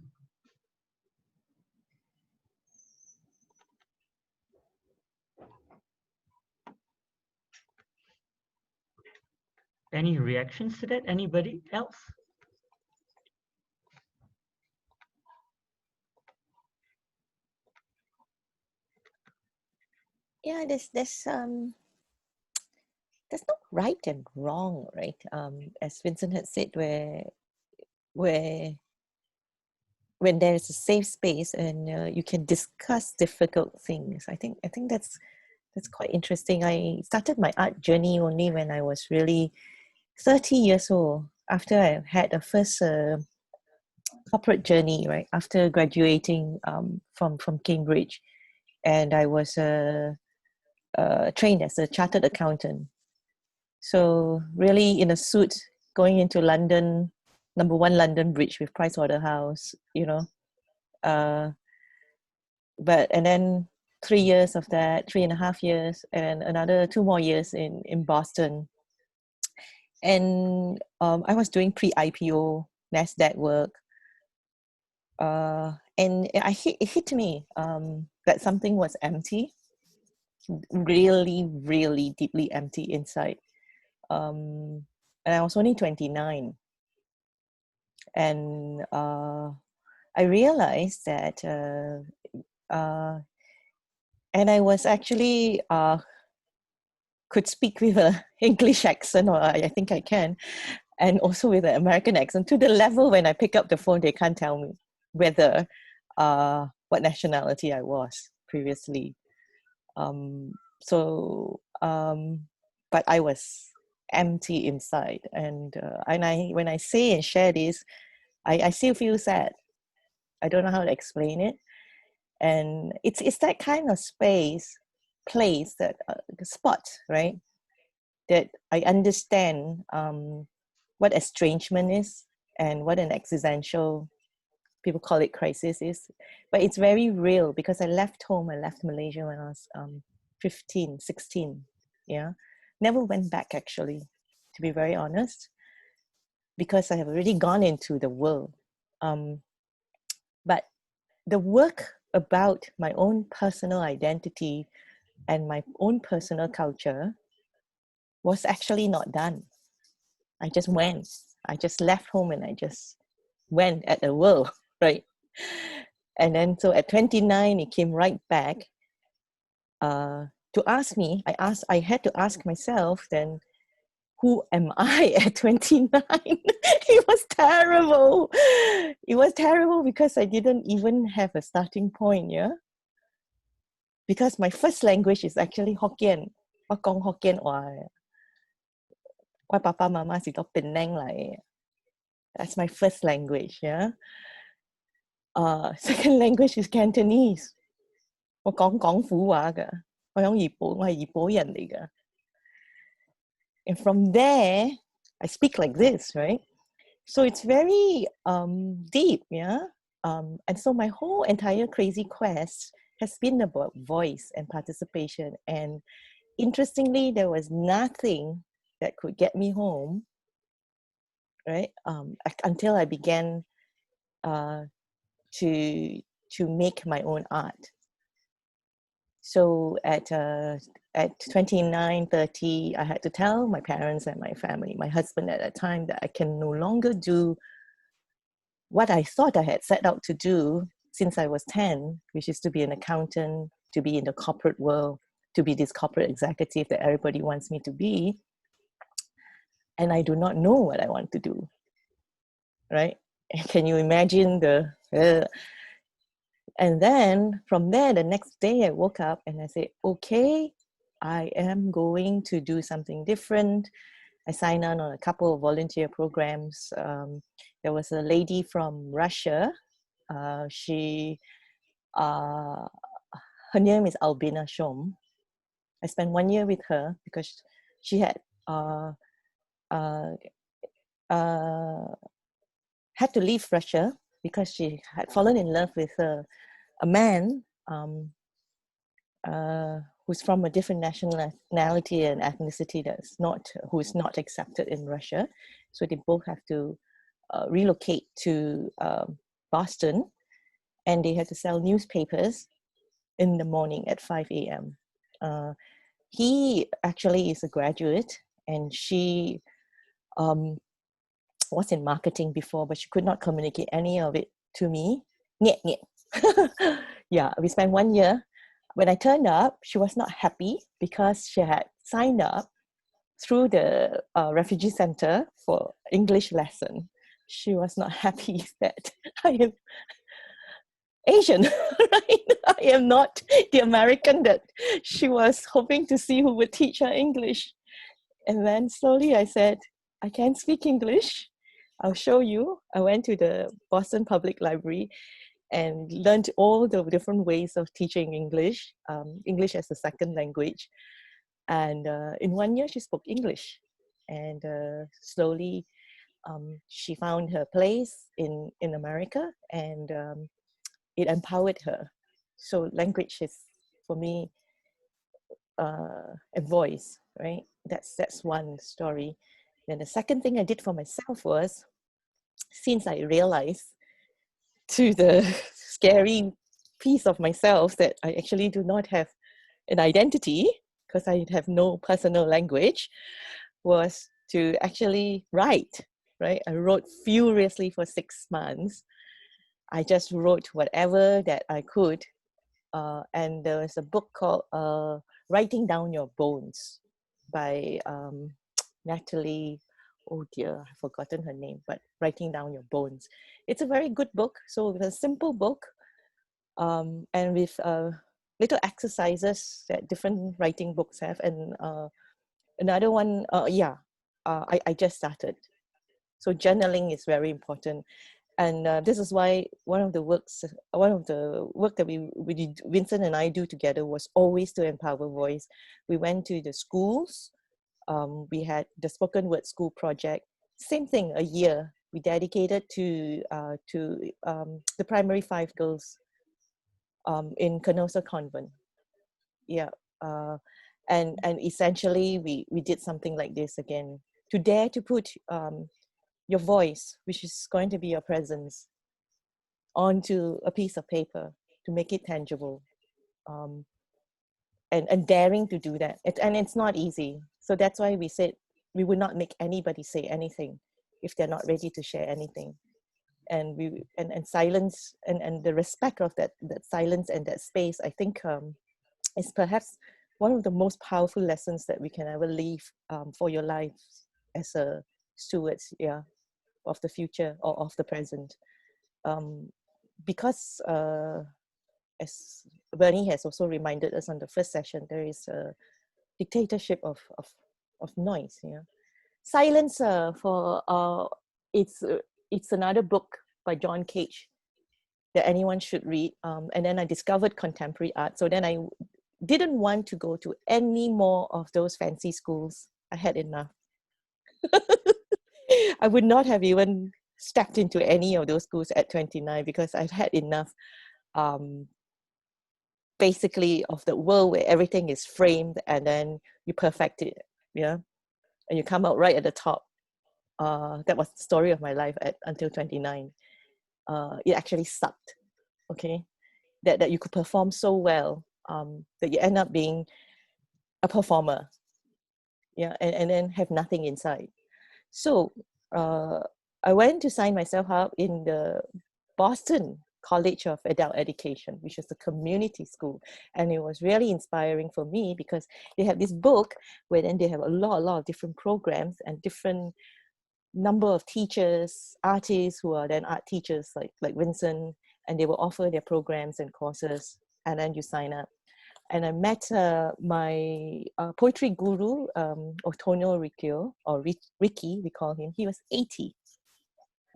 Any reactions to that? Anybody else? Yeah, there's no right and wrong, right? As Vincent had said, where when there's a safe space and you can discuss difficult things. I think that's quite interesting. I started my art journey only when I was really 30 years old, after I had a first corporate journey, right? After graduating from Cambridge, and I was trained as a chartered accountant. So really in a suit, going into London, number 1 London Bridge with Pricewaterhouse, you know. And then 3 years of that, 3.5 years, and another 2 more years in Boston. And I was doing pre-IPO NASDAQ work. And it hit me that something was empty, really, really deeply empty inside. And I was only 29. And I realized that, and I was actually could speak with an English accent, or I think I can, and also with an American accent, to the level when I pick up the phone, they can't tell me whether what nationality I was previously. But I was empty inside, and when I say and share this, I still feel sad. I don't know how to explain it, and it's that kind of place, that spot, right? That I understand what estrangement is and what an existential, people call it, crisis is. But it's very real, because I left home, I left Malaysia when I was 15, 16. Yeah. Never went back, actually, to be very honest, because I have already gone into the world. But the work about my own personal identity and my own personal culture was actually not done. I just went. I just left home and I just went at the world, right? And then so at 29, it came right back to ask me. I had to ask myself then, who am I at 29? It was terrible. It was terrible because I didn't even have a starting point, yeah? Because my first language is actually Hokkien. Wa kong Hokkien wa papa mama si to Penang lai. That's my first language, yeah? Second language is Cantonese. 我講廣府話㗎，我係怡保人嚟㗎。And from there, I speak like this, right? So it's very deep, yeah? And so my whole entire crazy quest has been about voice and participation. And interestingly, there was nothing that could get me home, right? Until I began to make my own art. So at 29, 30, I had to tell my parents and my family, my husband at that time, that I can no longer do what I thought I had set out to do since I was 10, which is to be an accountant, to be in the corporate world, to be this corporate executive that everybody wants me to be. And I do not know what I want to do, right? Can you imagine and then from there, the next day I woke up and I said, okay, I am going to do something different. I signed on a couple of volunteer programs. There was a lady from Russia. Her name is Albina Shom. I spent 1 year with her because she had had to leave Russia because she had fallen in love with a man who's from a different nationality and ethnicity who is not accepted in Russia. So they both have to relocate to Boston, and they had to sell newspapers in the morning at 5 a.m. He actually is a graduate, and she was in marketing before, but she could not communicate any of it to me. Yeah, we spent 1 year. When I turned up, she was not happy because she had signed up through the refugee center for English lesson. She was not happy that I am Asian, right? I am not the American that she was hoping to see who would teach her English. And then slowly I said, I can speak English. I'll show you. I went to the Boston Public Library and learned all the different ways of teaching English, English as a second language. And in 1 year, she spoke English. And slowly, she found her place in America, and it empowered her. So language is, for me, a voice, right? That's one story. Then the second thing I did for myself was, since I realized to the scary piece of myself that I actually do not have an identity because I have no personal language, was to actually write, right? I wrote furiously for 6 months. I just wrote whatever that I could. And there was a book called Writing Down Your Bones by Natalie, oh dear, I've forgotten her name, but Writing Down Your Bones. It's a very good book. So it's a simple book, and with little exercises that different writing books have. And another one, I just started. So journaling is very important. And this is why one of the work that we did, Vincent and I do together, was always to empower voice. We went to the schools. We had the spoken word school project. Same thing, a year we dedicated to the primary 5 girls in Canossa Convent. Yeah, and essentially we did something like this again, to dare to put your voice, which is going to be your presence, onto a piece of paper to make it tangible, and daring to do that. And it's not easy. So that's why we said we would not make anybody say anything if they're not ready to share anything. And silence and the respect of that silence and that space, I think is perhaps one of the most powerful lessons that we can ever leave for your life as a stewards, of the future or of the present. Because as Bernie has also reminded us on the first session, there is a dictatorship of noise. Silence it's another book by John Cage that anyone should read. And then I discovered contemporary art. So then I didn't want to go to any more of those fancy schools. I had enough. I would not have even stepped into any of those schools at 29 because I've had enough, basically, of the world where everything is framed and then you perfect it, and you come out right at the top. That was the story of my life until 29. It actually sucked, okay? That you could perform so well that you end up being a performer, and then have nothing inside. So I went to sign myself up in the Boston College of Adult Education, which is a community school. And it was really inspiring for me because they have this book where then they have a lot of different programs and different number of teachers, artists who are then art teachers like Vincent, and they will offer their programs and courses, and then you sign up. And I met my poetry guru, Otonio Riccio, or Ricky, we call him. He was 80.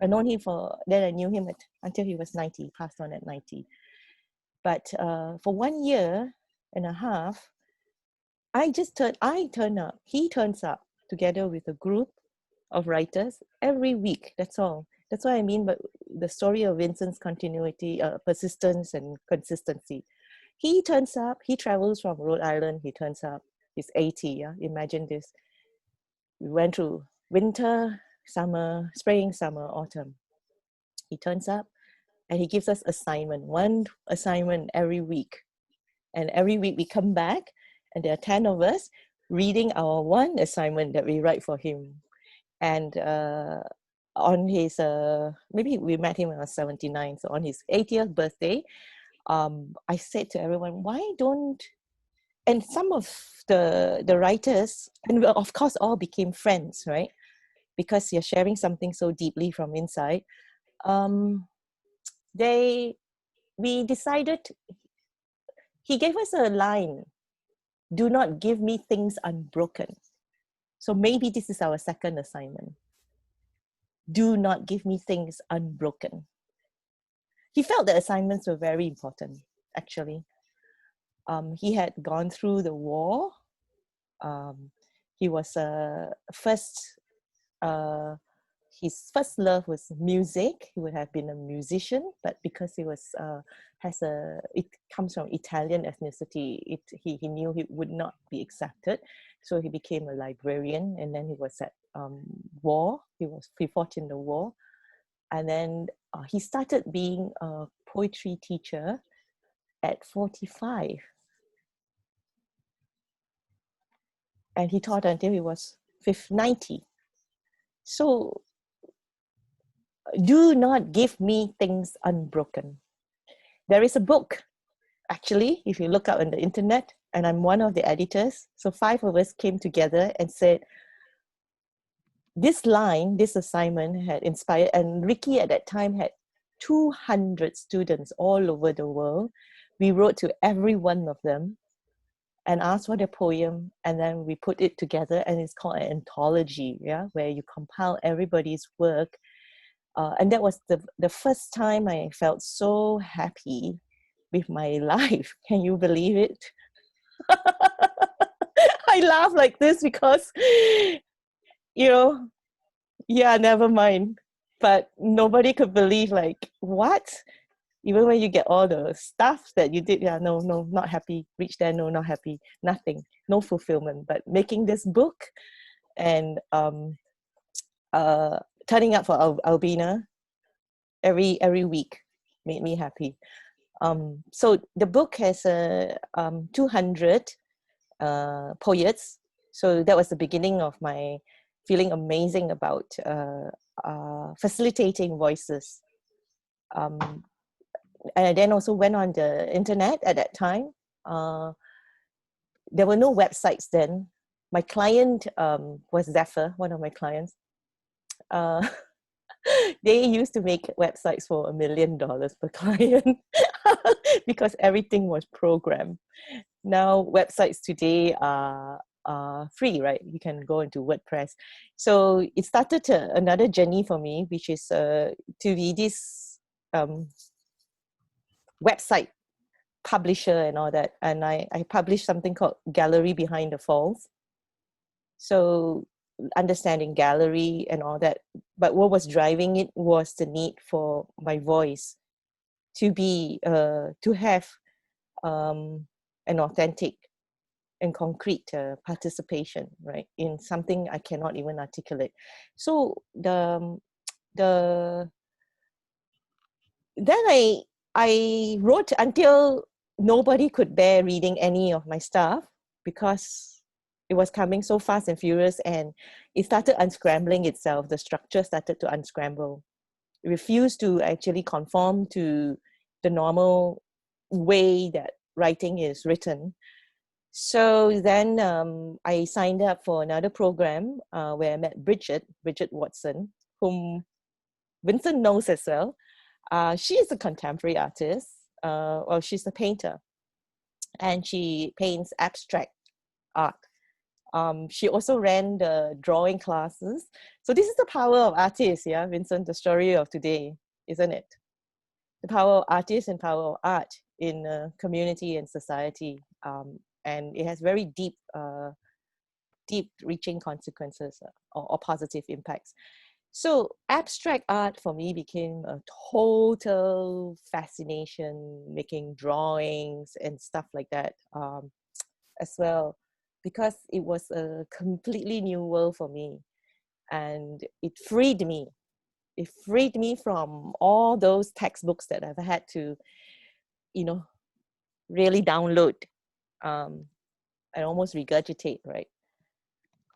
I known him I knew him until he was 90, he passed on at 90. But for 1 year and a half, I turned up. He turns up together with a group of writers every week. That's all. That's what I mean by the story of Vincent's continuity, persistence and consistency. He turns up, he travels from Rhode Island, he turns up, he's 80, yeah? Imagine this. We went through winter, summer, spring, summer, autumn. He turns up and he gives us one assignment every week. And every week we come back and there are 10 of us reading our one assignment that we write for him. And on his, maybe we met him when I was 79, so on his 80th birthday, I said to everyone, why don't, and some of the writers, and we of course all became friends, right? Because you're sharing something so deeply from inside. We decided, he gave us a line, do not give me things unbroken. So maybe this is our second assignment. Do not give me things unbroken. He felt the assignments were very important, actually. He had gone through the war. He was his first love was music. He would have been a musician, but because he was it comes from Italian ethnicity, he knew he would not be accepted, so he became a librarian. And then he was at war. He fought in the war, and then he started being a poetry teacher at 45, and he taught until he was 90. So do not give me things unbroken. There is a book, actually, if you look up on the internet, and I'm one of the editors. So 5 of us came together and said, this assignment had inspired, and Ricky at that time had 200 students all over the world. We wrote to every one of them and asked for their poem, and then we put it together, and it's called an anthology, yeah, where you compile everybody's work. And that was the first time I felt so happy with my life. Can you believe it? I laugh like this because, never mind. But nobody could believe, like, what? Even when you get all the stuff that you did, no, not happy. Reach there, no, not happy. Nothing, no fulfillment. But making this book and turning up for Albina every week made me happy. So the book has 200 poets. So that was the beginning of my feeling amazing about facilitating voices. And I then also went on the internet at that time. There were no websites then. My client was Zephyr, one of my clients. They used to make websites for $1 million per client because everything was programmed. Now websites today are free, right? You can go into WordPress. So it started another journey for me, which is to be this website publisher and all that. And I published something called Gallery Behind the Falls. So understanding gallery and all that, but what was driving it was the need for my voice to be to have an authentic and concrete participation, right, in something I cannot even articulate. So then I wrote until nobody could bear reading any of my stuff because it was coming so fast and furious, and it started unscrambling itself. The structure started to unscramble. It refused to actually conform to the normal way that writing is written. So then I signed up for another program where I met Bridget Watson, whom Vincent knows as well. She is a contemporary artist. Well, she's a painter, and she paints abstract art. She also ran the drawing classes. So this is the power of artists, yeah, Vincent, the story of today, isn't it? The power of artists and power of art in community and society. And it has very deep deep reaching consequences or positive impacts. So abstract art for me became a total fascination, making drawings and stuff like that as well, because it was a completely new world for me, and it freed me. It freed me from all those textbooks that I've had to, really download and almost regurgitate, right?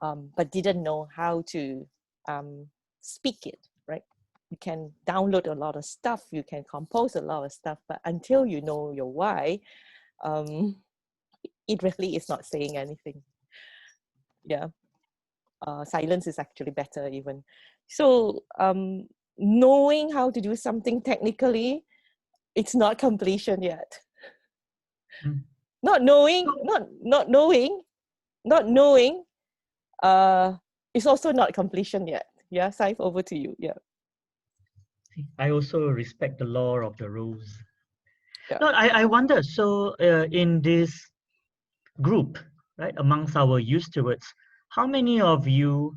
But didn't know how to speak it, right? You can download a lot of stuff, you can compose a lot of stuff, but until you know your why, it really is not saying anything. Yeah. Silence is actually better even. So knowing how to do something technically, it's not completion yet. Mm. Not knowing is also not completion yet. Yeah, Saif, over to you. Yeah. I also respect the law of the rose. Yeah. No, I wonder, so in this group, right, amongst our youth stewards, how many of you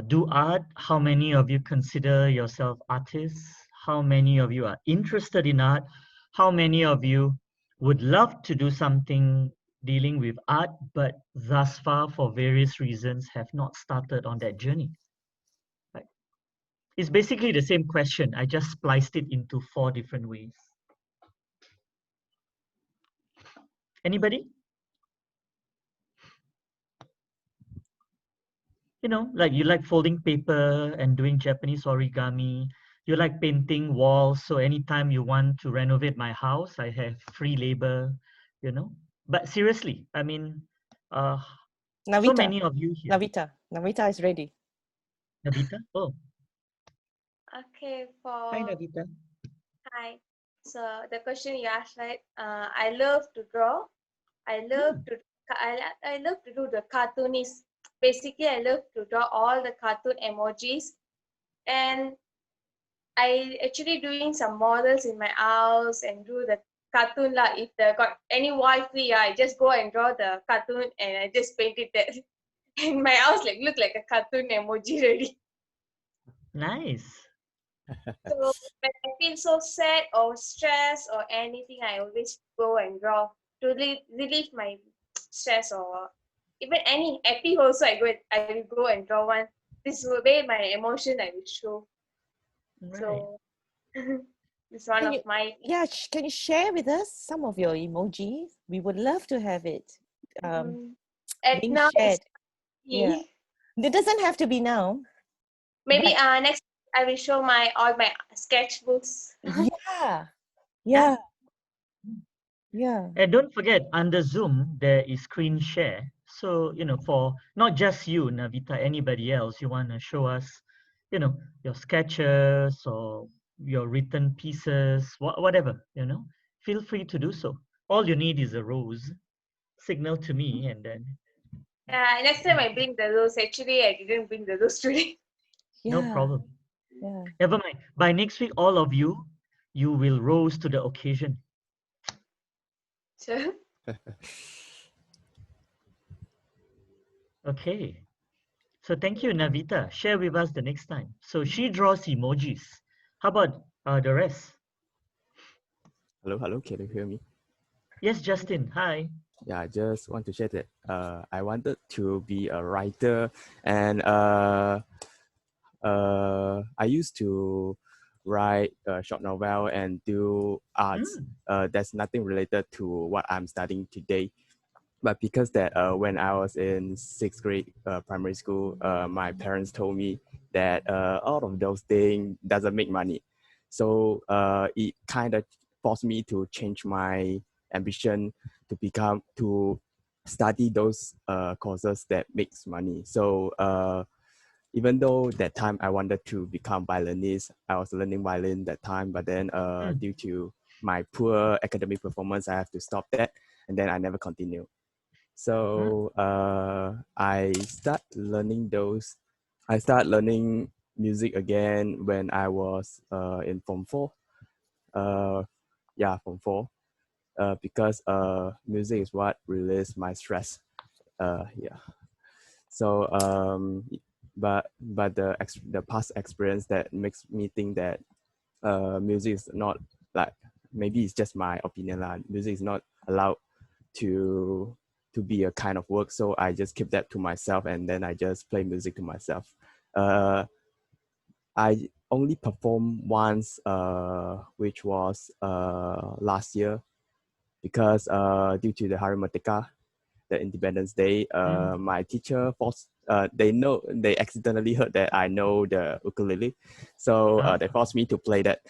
do art? How many of you consider yourself artists? How many of you are interested in art? How many of you would love to do something dealing with art, but thus far, for various reasons, have not started on that journey? Right? It's basically the same question. I just spliced it into 4 different ways. Anybody? Like you like folding paper and doing Japanese origami. You like painting walls. So anytime you want to renovate my house, I have free labor. But seriously, I mean, so Navita. many of you here. Navita is ready. Navita? Oh, Okay, hi, for Navita. hi. So the question you asked, right? I love to draw. I love to I love to do the cartoonist. Basically, I love to draw all the cartoon emojis, and I actually doing some models in my house and do the cartoon lah. If they got any wall free, I just go and draw the cartoon and I just paint it there. And my house look like a cartoon emoji already. Nice. So when I feel so sad or stressed or anything, I always go and draw to relieve my stress, or even any happy also I will go and draw one. This way my emotion I will show. Right. So it's one Can of you, my can you share with us some of your emojis? We would love to have it at being now shared. it's Yeah. It doesn't have to be now. maybe but next I will show all my sketchbooks. yeah. And don't forget, under Zoom, there is screen share. So, for not just you, Navita, anybody else, you want to show us, your sketches or your written pieces, whatever, feel free to do so. All you need is a rose. Signal to me, and then Next time I bring the rose. Actually, I didn't bring the rose today. no problem. Yeah. Never mind. By next week, all of you will rose to the occasion. Sure. Okay. So thank you, Navita. Share with us the next time. So she draws emojis. How about the rest? Hello, can you hear me? Yes, Justin. Hi. Yeah, I just want to share that I wanted to be a writer, and I used to write a short novel and do arts. That's nothing related to what I'm studying today. But because that when I was in 6th grade primary school, my parents told me that all of those things doesn't make money. So it kind of forced me to change my ambition to study those courses that makes money. So even though that time I wanted to become violinist, I was learning violin that time, but then due to my poor academic performance, I have to stop that, and then I never continue. So I start learning music again when I was in Form 4. Form 4. Because music is what release my stress. Yeah. So but the past experience that makes me think that music is not like, maybe it's just my opinion lah. Music is not allowed to be a kind of work, so I just keep that to myself, and then I just play music to myself. I only performed once, which was last year, because due to the Hari Merdeka, the Independence Day, my teacher forced, they accidentally heard that I know the ukulele, so they forced me to play that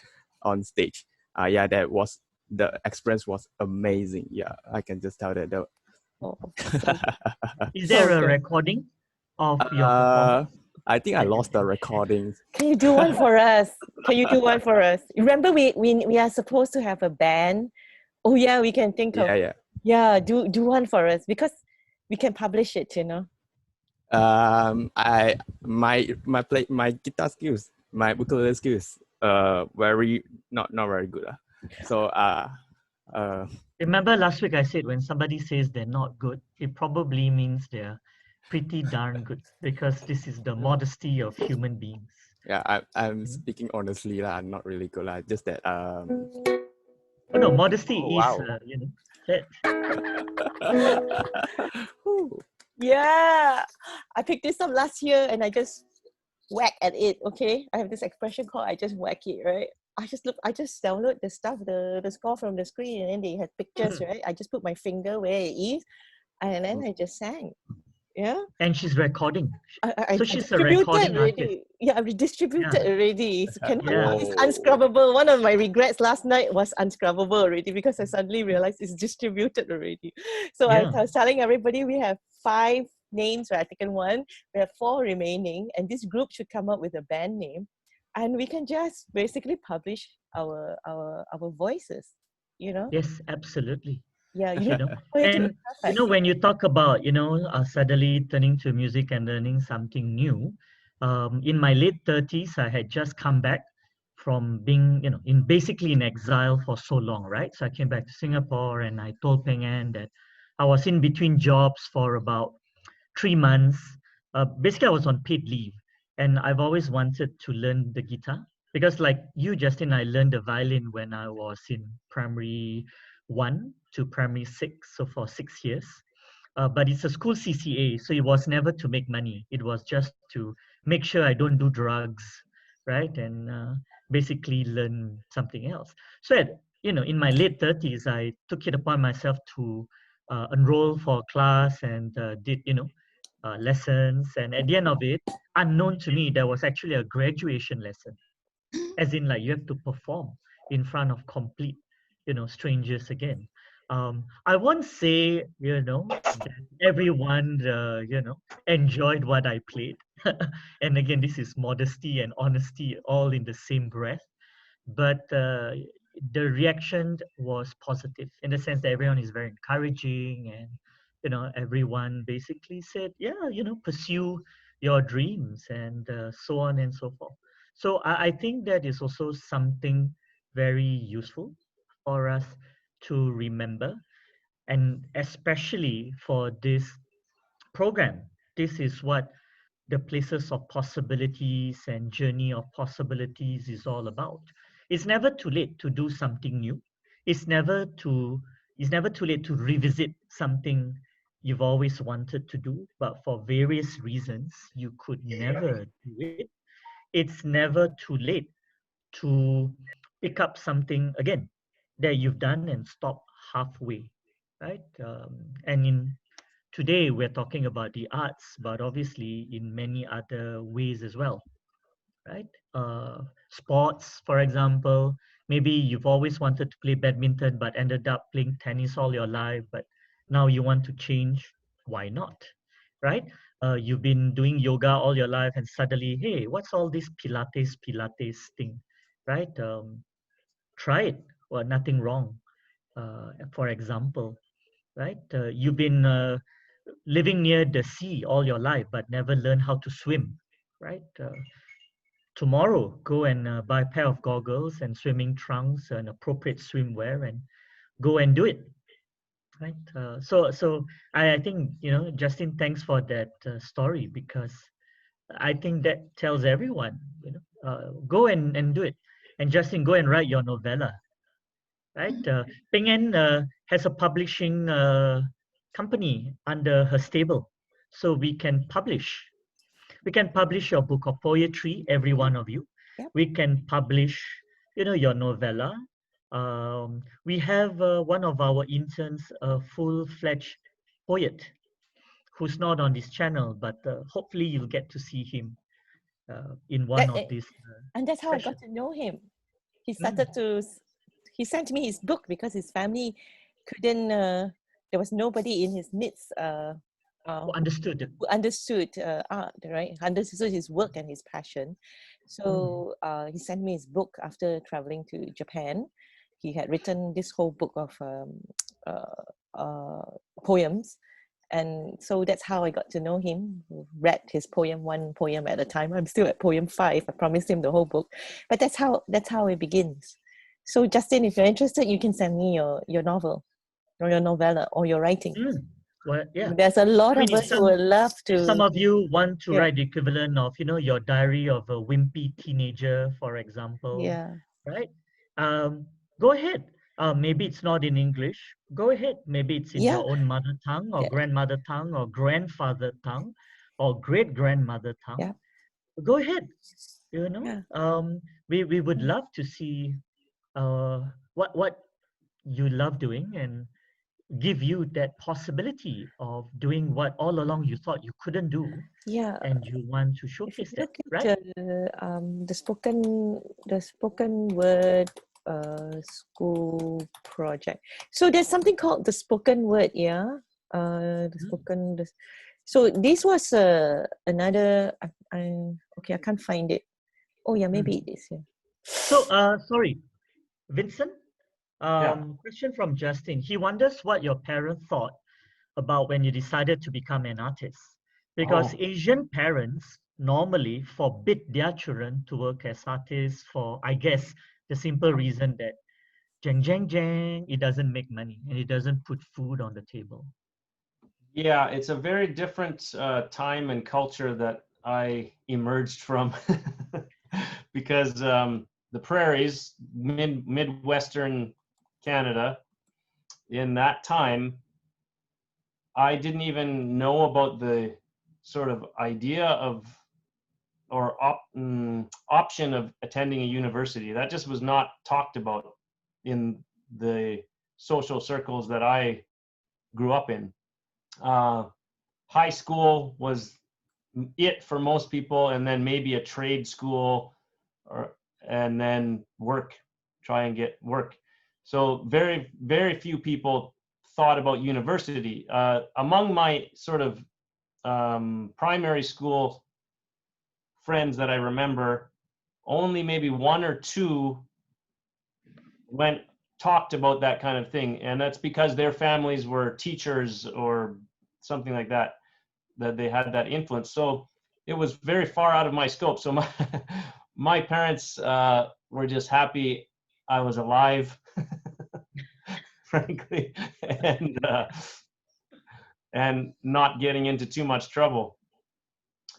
on stage. Yeah, the experience was amazing. Yeah, I can just tell that. Oh, Is there a okay. recording of your performance? I think I lost the recordings. Can you do one for us? Can you do one for us? Remember, we are supposed to have a band. Oh yeah, we can think of. Yeah, do one for us, because we can publish it. You know. My guitar skills, my ukulele skills, very not very good. So Remember last week I said when somebody says they're not good, it probably means they're pretty darn good, because this is the modesty of human beings. Yeah, I'm speaking honestly lah. I'm not really good lah. Just that Oh no, modesty is you know that. Yeah, I picked this up last year and I just whack at it. Okay, I have this expression called I just whack it, right? I just download the stuff, the score from the screen, and then they had pictures, right? I just put my finger where it is, and then I just sang. Yeah. And she's recording. I So she's a recording artist. already. Yeah, I redistributed already. It's Yeah. unscrubbable. One of my regrets last night was unscrubbable already, because I suddenly realized it's distributed already. So I was telling everybody we have 5 names, right? I've taken one. We have 4 remaining, and this group should come up with a band name, and we can just basically publish our voices. You know? Yes, absolutely. Yeah, You know, and you know, when you talk about, you know, suddenly turning to music and learning something new, in my late 30s, I had just come back from being, you know, basically in exile for so long, right? So I came back to Singapore, and I told Peng An that I was in between jobs for about 3 months. Basically, I was on paid leave, and I've always wanted to learn the guitar, because like you, Justin, I learned the violin when I was in primary 1 to primary 6, so for 6 years. But it's a school CCA, so it was never to make money. It was just to make sure I don't do drugs, right? And basically learn something else. So, you know, in my late 30s, I took it upon myself to enroll for a class, and did, you know, lessons. And at the end of it, unknown to me, there was actually a graduation lesson, as in like you have to perform in front of complete, you know, strangers again. I won't say, you know, that everyone, you know, enjoyed what I played. And again, this is modesty and honesty all in the same breath. But the reaction was positive, in the sense that everyone is very encouraging, and, you know, everyone basically said, yeah, you know, pursue your dreams, and so on and so forth. So I think that is also something very useful for us to remember, and especially for this program. This is what the places of possibilities and journey of possibilities is all about. It's never too late to do something new. It's never too late to revisit something you've always wanted to do, but for various reasons you could never do it. It's never too late to pick up something again that you've done and stop halfway, right? And in today we're talking about the arts, but obviously in many other ways as well, right? Sports, for example, maybe you've always wanted to play badminton but ended up playing tennis all your life, but now you want to change. Why not, right? You've been doing yoga all your life, and suddenly, hey, what's all this Pilates thing, right? Try it. Well, nothing wrong. For example, right? You've been living near the sea all your life, but never learned how to swim, right? Tomorrow, go and buy a pair of goggles and swimming trunks and appropriate swimwear, and go and do it. Right. So I think, you know, Justin, thanks for that story, because I think that tells everyone, you know, go and do it. And Justin, go and write your novella, right? Ping An has a publishing company under her stable, so we can publish. We can publish your book of poetry, every one of you. Yep. We can publish, you know, your novella. We have one of our interns, a full-fledged poet, who's not on this channel, but hopefully you'll get to see him in one of these And that's how I sessions. got to know him. He started to, he sent me his book because his family couldn't, there was nobody in his midst Who understood it. who understood art, right? Understood his work and his passion. So he sent me his book after traveling to Japan. He had written this whole book of poems. And so that's how I got to know him. Read his poem, one poem at a time. I'm still at poem 5. I promised him the whole book. But that's how it begins. So Justin, if you're interested, you can send me your novel or your novella or your writing. Well, yeah. There's a lot I mean, of us who would love to. If some of you want to write the equivalent of, you know, your diary of a wimpy teenager, for example, right? Go ahead. Maybe it's not in English. Go ahead. Maybe it's in your own mother tongue or grandmother tongue or grandfather tongue or great grandmother tongue. Go ahead. You know, we would love to see what you love doing and give you that possibility of doing what all along you thought you couldn't do. And you want to showcase that, right? The spoken word school project. So there's something called the spoken word, so this was another. Okay, I can't find it. Oh yeah, maybe it is. So sorry, Vincent. Question from Justin. He wonders what your parents thought about when you decided to become an artist, because Asian parents normally forbid their children to work as artists for, I guess, the simple reason that it doesn't make money and it doesn't put food on the table. Yeah, it's a very different time and culture that I emerged from because the prairies, Midwestern Canada, in that time, I didn't even know about the sort of idea of or option of attending a university. That just was not talked about in the social circles that I grew up in. High school was it for most people, and then maybe a trade school, and then try and get work. So very, very few people thought about university. Among my sort of primary school friends that I remember, only maybe one or two talked about that kind of thing, and that's because their families were teachers or something like that they had that influence. So it was very far out of my scope. So my parents were just happy I was alive, frankly, and not getting into too much trouble.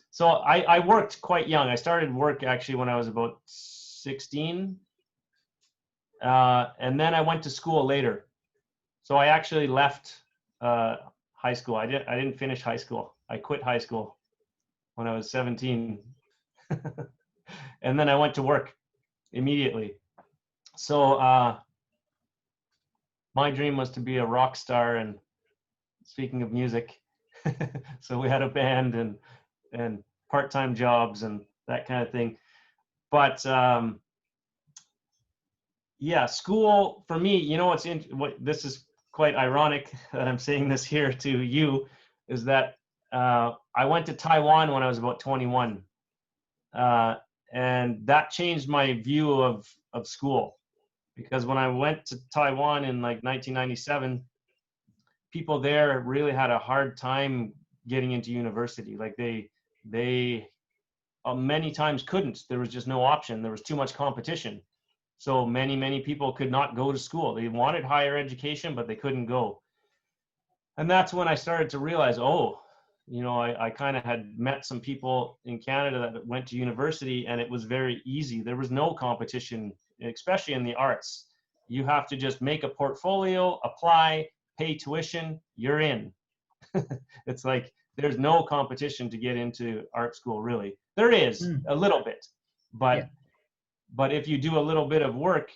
So I worked quite young. I started work actually when I was about 16. And then I went to school later. So I actually left high school. I didn't finish high school. I quit high school when I was 17. And then I went to work immediately. So my dream was to be a rock star, and speaking of music, so we had a band and part-time jobs and that kind of thing. But yeah, school for me, you know, this is quite ironic that I'm saying this here to you, is that I went to Taiwan when I was about 21. And that changed my view of school, because when I went to Taiwan in like 1997, people there really had a hard time getting into university. Like they many times couldn't. There was just no option. There was too much competition. So many people could not go to school. They wanted higher education, but they couldn't go. And that's when I started to realize, oh, you know, I kind of had met some people in Canada that went to university, and it was very easy. There was no competition, especially in the arts. You have to just make a portfolio, apply, pay tuition, you're in. It's like there's no competition to get into art school, really. There is a little bit, but if you do a little bit of work,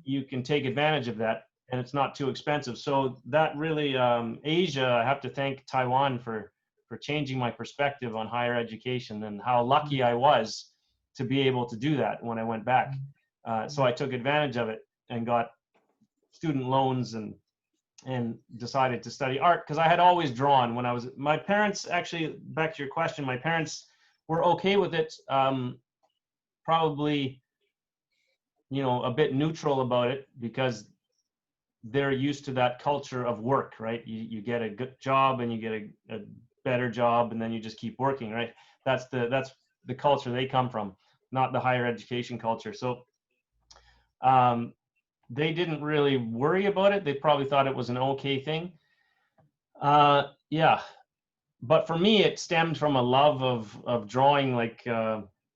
you can take advantage of that, and it's not too expensive. So that really, Asia, I have to thank Taiwan for changing my perspective on higher education and how lucky I was to be able to do that when I went back. So I took advantage of it and got student loans and decided to study art, because I had always drawn when I was, my parents, actually, back to your question, my parents were okay with it, probably, you know, a bit neutral about it, because they're used to that culture of work, right? You get a good job and you get a better job, and then you just keep working, right? That's the culture they come from, not the higher education culture. So they didn't really worry about it. They probably thought it was an okay thing. Yeah, but for me, it stemmed from a love of drawing. Like,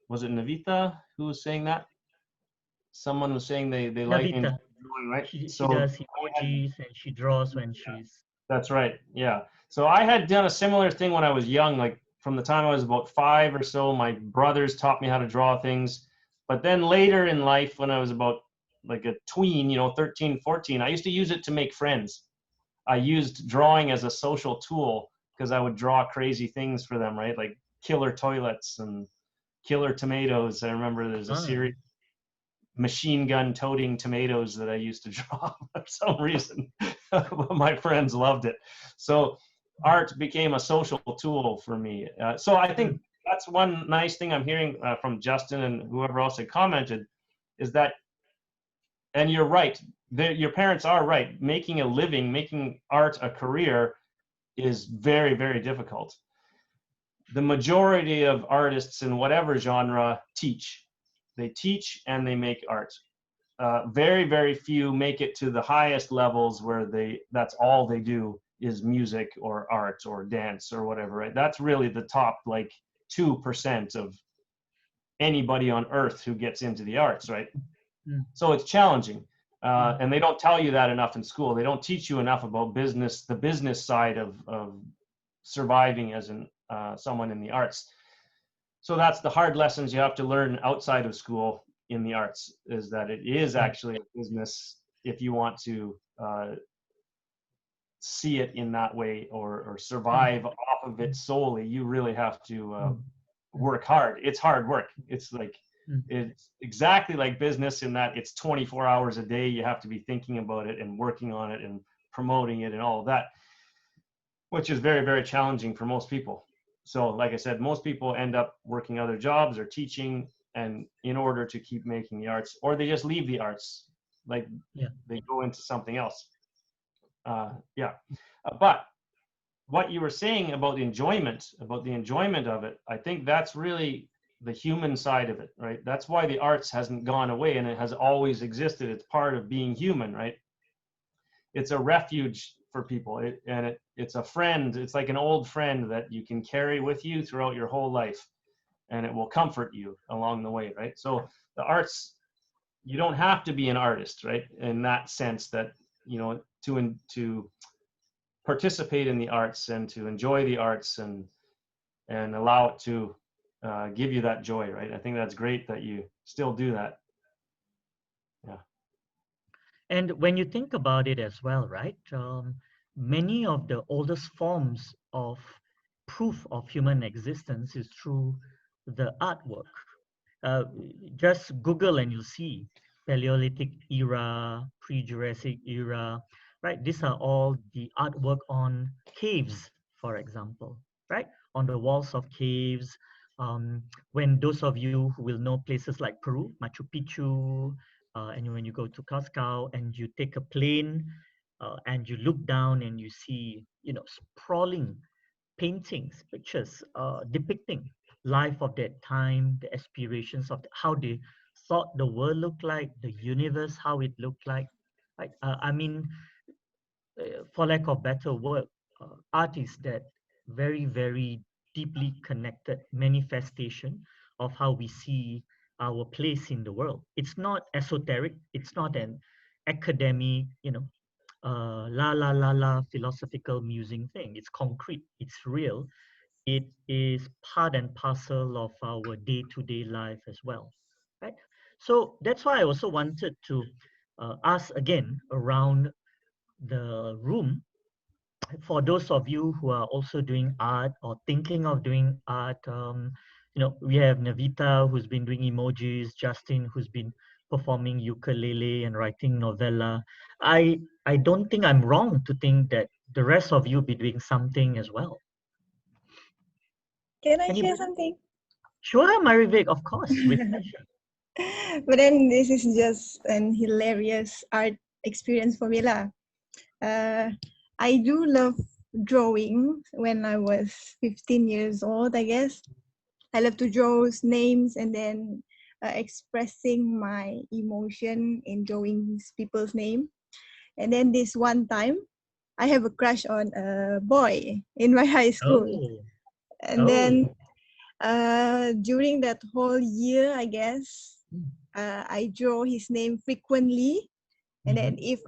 was it Navita who was saying that? Someone was saying they like Navita, drawing, right? she So does emojis and she draws when she's. that's right. Yeah. So I had done a similar thing when I was young, like from the time I was about 5 or so. My brothers taught me how to draw things. But then later in life, when I was about like a tween, you know, 13, 14, I used to use it to make friends. I used drawing as a social tool, because I would draw crazy things for them, right? Like killer toilets and killer tomatoes. I remember there's a series, machine gun toting tomatoes, that I used to draw for some reason. My friends loved it. So art became a social tool for me. So I think that's one nice thing I'm hearing from Justin and whoever else had commented, is that, and you're right, your parents are right, making a living, making art a career is very, very difficult. The majority of artists in whatever genre teach. They teach and they make art. Very, very few make it to the highest levels where that's all they do is music or art or dance or whatever, right? That's really the top, like, 2% of anybody on earth who gets into the arts, right? So it's challenging. And they don't tell you that enough in school. They don't teach you enough about business, the business side of surviving as someone in the arts. So that's the hard lessons you have to learn outside of school in the arts, is that it is actually a business if you want to see it in that way, or survive off of it solely. You really have to work hard. It's hard work. It's like, it's exactly like business in that it's 24 hours a day. You have to be thinking about it and working on it and promoting it and all of that, which is very, very challenging for most people. So like I said, most people end up working other jobs or teaching, and in order to keep making the arts, or they just leave the arts, like they go into something else. But what you were saying about the enjoyment of it, I think that's really the human side of it, right? That's why the arts hasn't gone away, and it has always existed. It's part of being human, right? It's a refuge for people, it's a friend. It's like an old friend that you can carry with you throughout your whole life, and it will comfort you along the way, right? So the arts, you don't have to be an artist, right? In that sense, that, you know, to participate in the arts and to enjoy the arts and allow it to give you that joy, right? I think that's great that you still do that. Yeah. And when you think about it as well, right? Many of the oldest forms of proof of human existence is through the artwork. Just Google and you'll see Paleolithic era, pre-Jurassic era, right? These are all the artwork on caves, for example, right? On the walls of caves. When those of you who will know places like Peru, Machu Picchu, and when you go to Cusco and you take a plane and you look down and you see, you know, sprawling paintings, pictures depicting life of that time, the aspirations of how they thought the world looked like, the universe, how it looked like. Right? I mean, for lack of better word, art is that very, very deeply connected manifestation of how we see our place in the world. It's not esoteric. It's not an academic, la philosophical musing thing. It's concrete. It's real. It is part and parcel of our day-to-day life as well, right? So that's why I also wanted to ask again around the room, for those of you who are also doing art or thinking of doing art. We have Navita, who's been doing emojis, Justin, who's been performing ukulele and writing novella. I don't think I'm wrong to think that the rest of you be doing something as well. Can I Anybody? share something? Sure, Marivik, of course, with pleasure. But then this is just an hilarious art experience for me lah. I do love drawing when I was 15 years old, I guess. I love to draw names and then expressing my emotion in drawing people's name. And then this one time, I have a crush on a boy in my high school. Oh. And then during that whole year, I guess, I draw his name frequently. And then if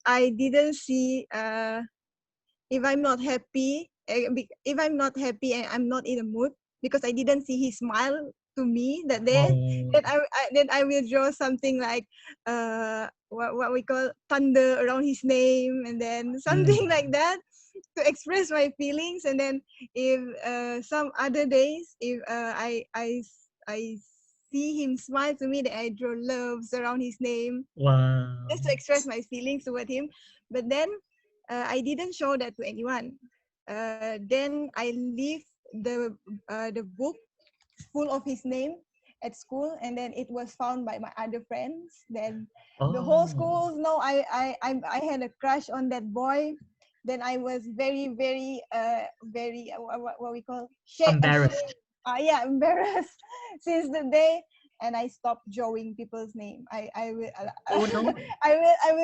I didn't see, if I'm not happy and I'm not in a mood because I didn't see his smile to me that day, then I will draw something like what we call thunder around his name, and then something like that to express my feelings. And then if some other days, if I see him smile to me, that I draw loves around his name. Wow. Just to express my feelings toward him. But then I didn't show that to anyone. Then I leave the book full of his name at school, and then it was found by my other friends. Then the whole school know I had a crush on that boy. Then I was very what we call embarrassed. Embarrassed since the day, and I stopped drawing people's name. I will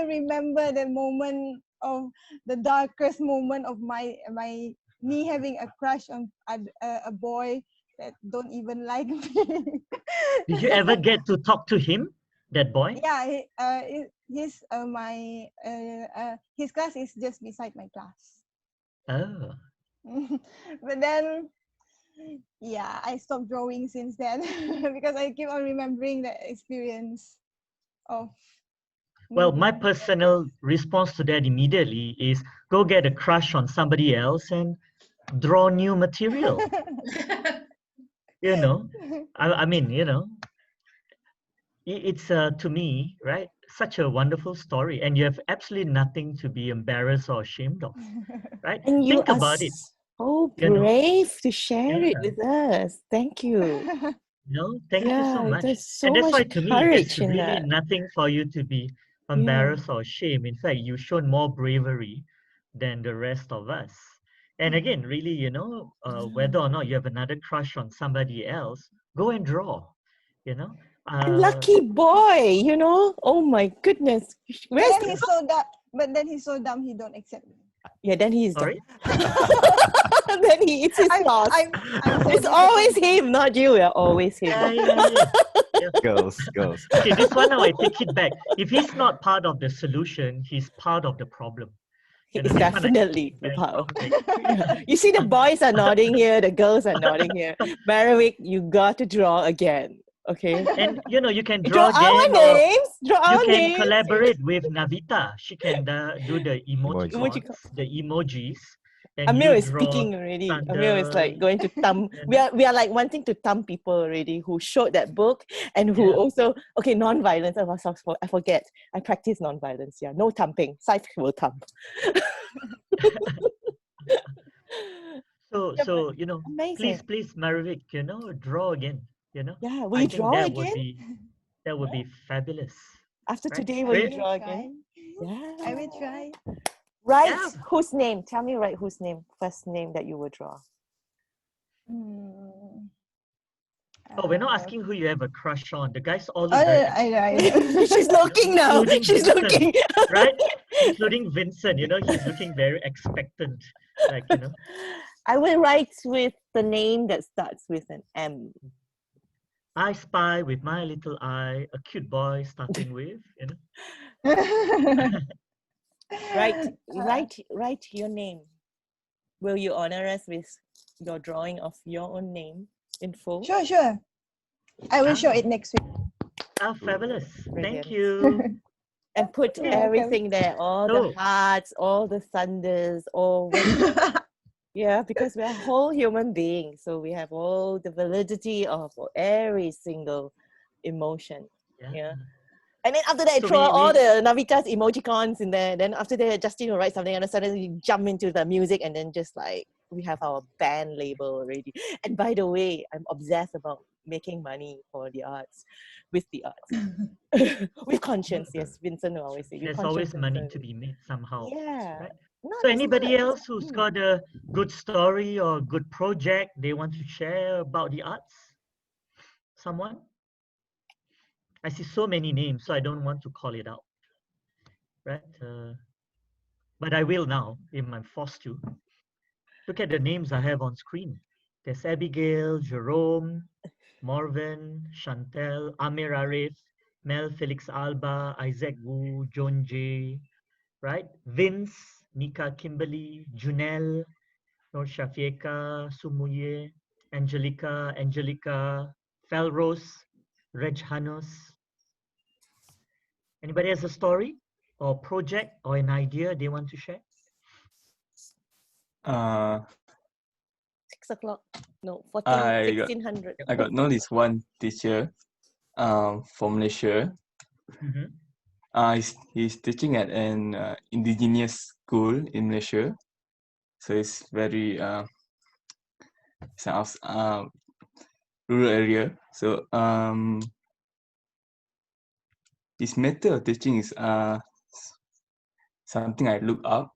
remember the moment of the darkest moment of me having a crush on a boy that don't even like me. Did you ever get to talk to him, that boy? Yeah, his class is just beside my class. Oh. But then, yeah, I stopped drawing since then because I keep on remembering the experience of. Well, my personal response to that immediately is go get a crush on somebody else and draw new material. I mean, it's to me, right, such a wonderful story, and you have absolutely nothing to be embarrassed or ashamed of, right? And you Think are about it. so brave to share it with us. Thank you. Thank you so much. There's so and that's much why to me, courage it's in really that. nothing for you to be embarrassed or ashamed. In fact, you've shown more bravery than the rest of us. And again, really, whether or not you have another crush on somebody else, go and draw, Lucky boy, oh my goodness. But then he's so dumb. But then he's so dumb, he don't accept me. Yeah, then he's sorry. Then he eats his loss. It's always him, not you. Yeah, always him. Yeah. Girls. Okay, this one now I take it back. If he's not part of the solution, he's part of the problem. He's definitely the part. You see, the boys are nodding here, the girls are nodding here. Maravik, you got to draw again. Okay. And you can draw our again, names. Draw our you can names. collaborate with Navita. She can do the emojis, the emojis. And Amir is speaking already. Amir is like going to thumb. We are like wanting to thumb people already who showed that book and who also non-violence. I forget. I practice non-violence. Yeah, no thumping. Saif will thump. So amazing. please, Maravik, draw again. Yeah, will you draw again? That would be fabulous. After today, will you draw again? Yeah, I will try. Write whose name? Tell me, write whose name? First name that you will draw. Oh, we're not asking who you have a crush on. The guys all look I know. She's looking now. She's looking. Right? including Vincent. You know, he's looking very expectant. Like, you know. I will write with the name that starts with an M. I spy with my little eye a cute boy starting with, you know. Write your name. Will you honor us with your drawing of your own name in full? Sure, sure. I will show it next week. Ah, fabulous. Brilliant. Thank you. And put You're welcome. everything there, all the hearts, all the thunders, all yeah, because we're whole human beings, so we have all the validity of every single emotion. Yeah. And then after that, So throw we- all the Navita's emojicons in there. Then after that, Justin will write something, and then suddenly you jump into the music, and then just like we have our band label already. And by the way, I'm obsessed about making money for the arts, with the arts, with conscience. Yes, Vincent will always say. With There's conscience always money and to be made somehow. yeah. Right? No, So it's anybody not. else who's got a good story or good project they want to share about the arts? Someone? I see so many names, so I don't want to call it out. Right? But I will now, if I'm forced to. Look at the names I have on screen. There's Abigail, Jerome, Morven, Chantel, Amir Arif, Mel Felix Alba, Isaac Wu, John J, right? Vince, Nika Kimberly, Junel, Nur Shafieka, Sumuye, Angelica, Felrose, Reg Hanus. Anybody has a story or project or an idea they want to share? 6 o'clock. No, I got 1600. I got know this one teacher from Malaysia. He's teaching at an indigenous school in Malaysia, so it's very rural area. So his method of teaching is something I look up.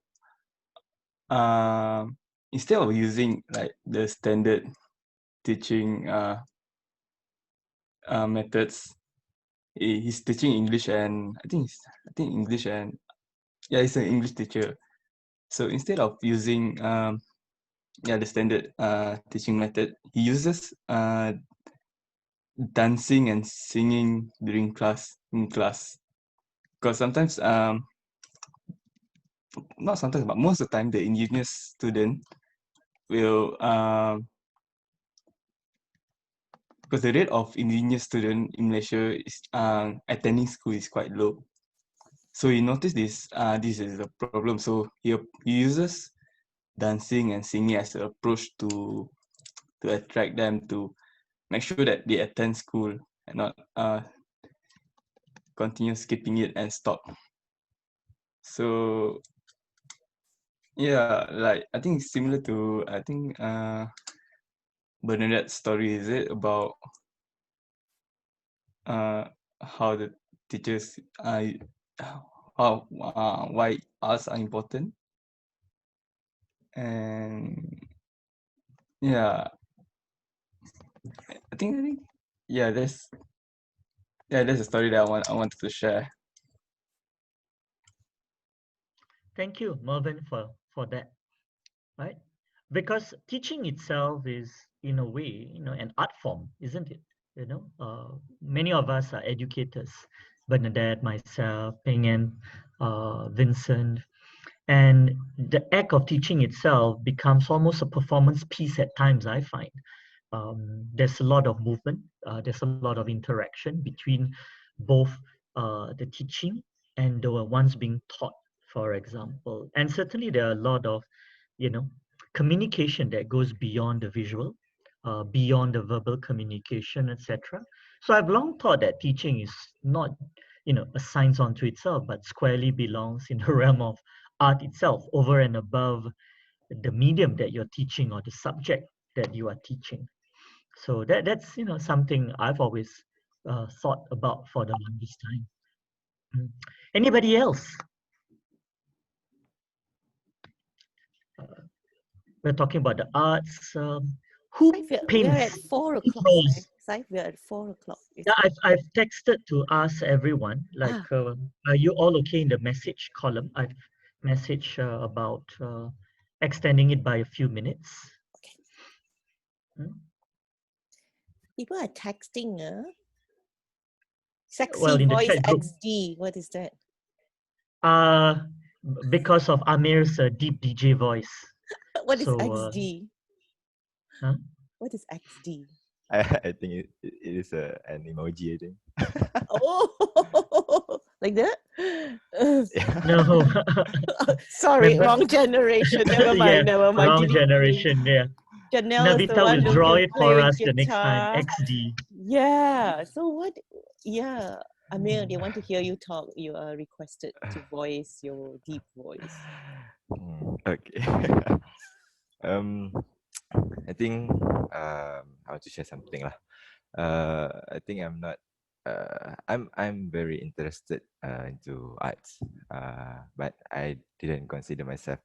Instead of using like the standard teaching methods, he's teaching English, and I think English, and yeah, he's an English teacher. So instead of using the standard teaching method, he uses dancing and singing during class, because sometimes not sometimes, but most of the time, the indigenous student will because the rate of indigenous student in Malaysia is attending school is quite low. So he noticed this is a problem. So he uses dancing and singing as an approach to attract them, to make sure that they attend school and not continue skipping it and stop. So yeah, like I think it's similar to Bernadette's story, is it, about how the teachers why arts are important. And yeah, I think yeah, that's a story that I wanted to share. Thank you, Melvin, for that. Right? Because teaching itself is, in a way, an art form, isn't it? Many of us are educators. Bernadette, myself, Ping and Vincent. And the act of teaching itself becomes almost a performance piece at times, I find. There's a lot of movement, there's a lot of interaction between both the teaching and the ones being taught, for example. And certainly there are a lot of, communication that goes beyond the visual, beyond the verbal communication, etc. So I've long thought that teaching is not, a science unto itself, but squarely belongs in the realm of art itself, over and above the medium that you're teaching or the subject that you are teaching. So that's something I've always thought about for the longest time. Anybody else? We're talking about the arts. Who We're at paints? 4 Who o'clock. draws? Saif, we're at 4 o'clock. Yeah, I've texted to ask everyone, like, are you all okay in the message column? I've messaged about extending it by a few minutes. Okay. Hmm? People are texting, Sexy Well, in the voice chat group, XD. What is that? because of Amir's deep DJ voice. What is So, XD? huh? What is XD? I think it is an emoji, I think. Oh, like that? Yeah. No. Sorry, Remember? wrong generation. Never mind, Yeah, never mind. wrong Delete, delete. generation. Yeah. Janelle is the Nabita one will who draw can it play for us the next time. guitar. XD. Yeah. So what? Yeah. Amir, they want to hear you talk. You are requested to voice your deep voice. Okay. um, I think I want to share something lah. I think I'm not. I'm very interested into arts. But I didn't consider myself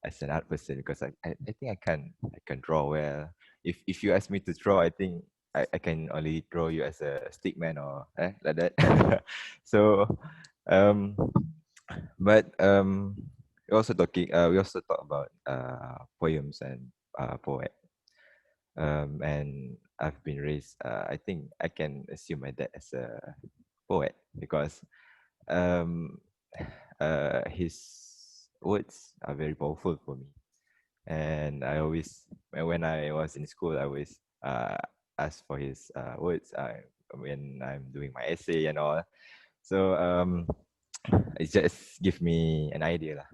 as an art person because I think I can draw well. If you ask me to draw, I think I can only draw you as a stick man or like that. So but we also talk about poems and poet. And I've been raised. I think I can assume my dad as a poet because um, his words are very powerful for me. And I always, when I was in school, I always ask for his words when I'm doing my essay and all. So it just give me an idea lah,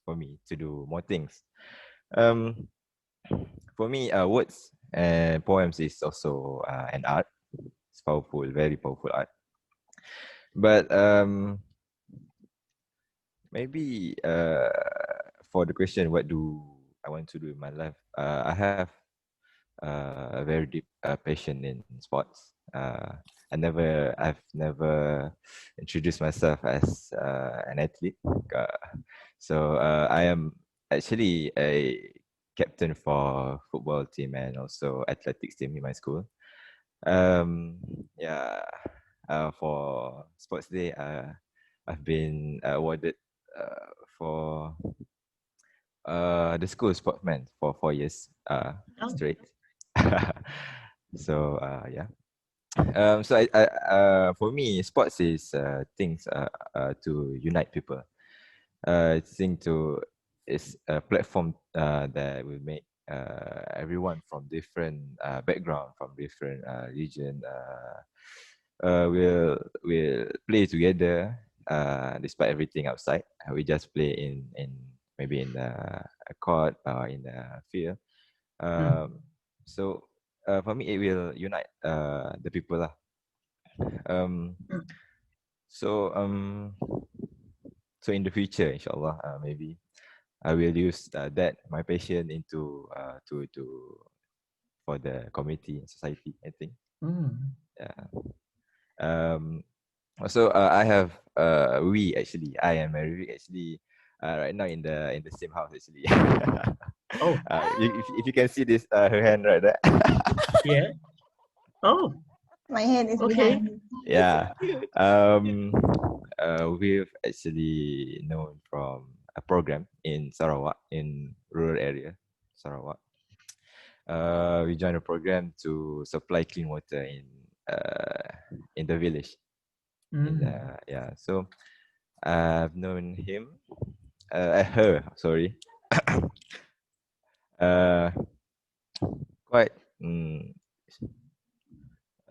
for me to do more things. Um, for me, words and poems is also an art. It's powerful, very powerful art. But maybe for the question, what do I want to do in my life? I have a very deep passion in sports. I've never introduced myself as an athlete. I am actually a captain for football team and also athletics team in my school. Yeah, for sports day, I've been awarded for the school sportsman for 4 years straight. So yeah. For me, sports is things to unite people. It's a platform that will make everyone from different background, from different region, will play together despite everything outside. We just play in maybe in a court or in a field. So for me, it will unite the people lah. Um, so so in the future, inshallah, maybe I will use that my passion into to for the community and society, I think. Yeah. Also, I have I and Mary actually right now in the same house actually. Oh. If you can see this her hand right there. Yeah. Oh. My hand is Okay. behind me. Yeah. We've actually known from a program in Sarawak, in rural area, Sarawak. We joined a program to supply clean water in the village. Yeah, so I've known him, her, sorry, quite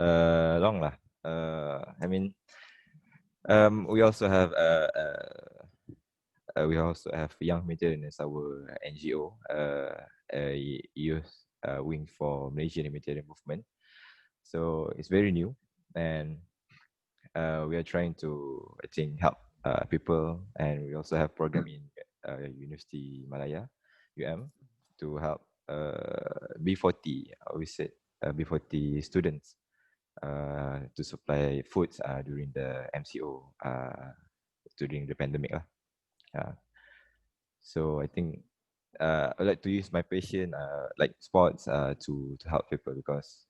long lah. I mean, we also have Young Humanitarian as our NGO, a youth wing for Malaysian humanitarian movement. So it's very new, and we are trying to, I think, help people, and we also have program in University Malaya, to help B40. We said B40 students to supply foods during the MCO during the pandemic. So I think I like to use my passion, like sports, to help people because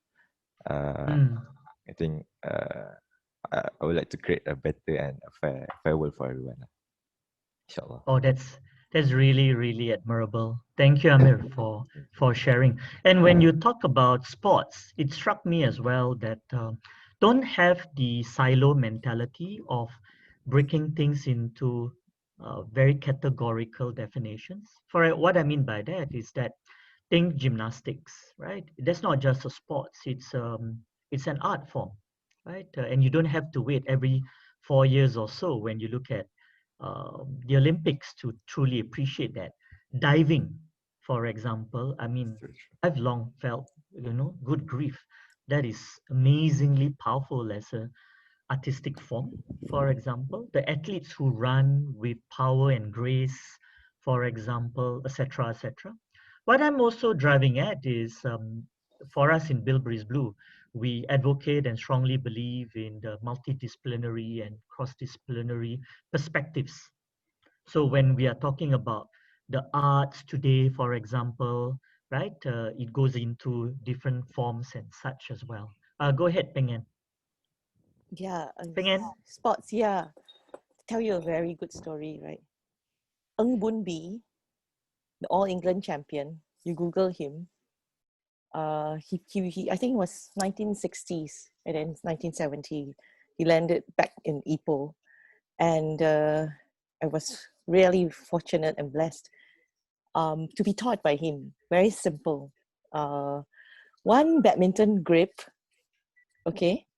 I think I would like to create a better and a fair world for everyone. Inshallah. Oh, that's really, really admirable. Thank you, Amir, for sharing. And when you talk about sports, it struck me as well that don't have the silo mentality of breaking things into very categorical definitions. For what I mean by that is that think gymnastics, right? That's not just a sports; it's an art form, right? And you don't have to wait every 4 years or so when you look at the Olympics to truly appreciate that. Diving, for example, I mean, I've long felt, good grief, that is amazingly powerful as a artistic form. For example, the athletes who run with power and grace, for example, etc., etc. What I'm also driving at is, for us in Bilberries Blue, we advocate and strongly believe in the multidisciplinary and cross-disciplinary perspectives. So when we are talking about the arts today, for example, right, it goes into different forms and such as well. Go ahead, Pengen. Yeah, Pengen? sports, yeah. Tell you a very good story, right? Ng Boon Bee, the All England champion, you Google him. He I think it was 1960s and then 1970. He landed back in Ipoh, and I was really fortunate and blessed to be taught by him. Very simple. One badminton grip, okay,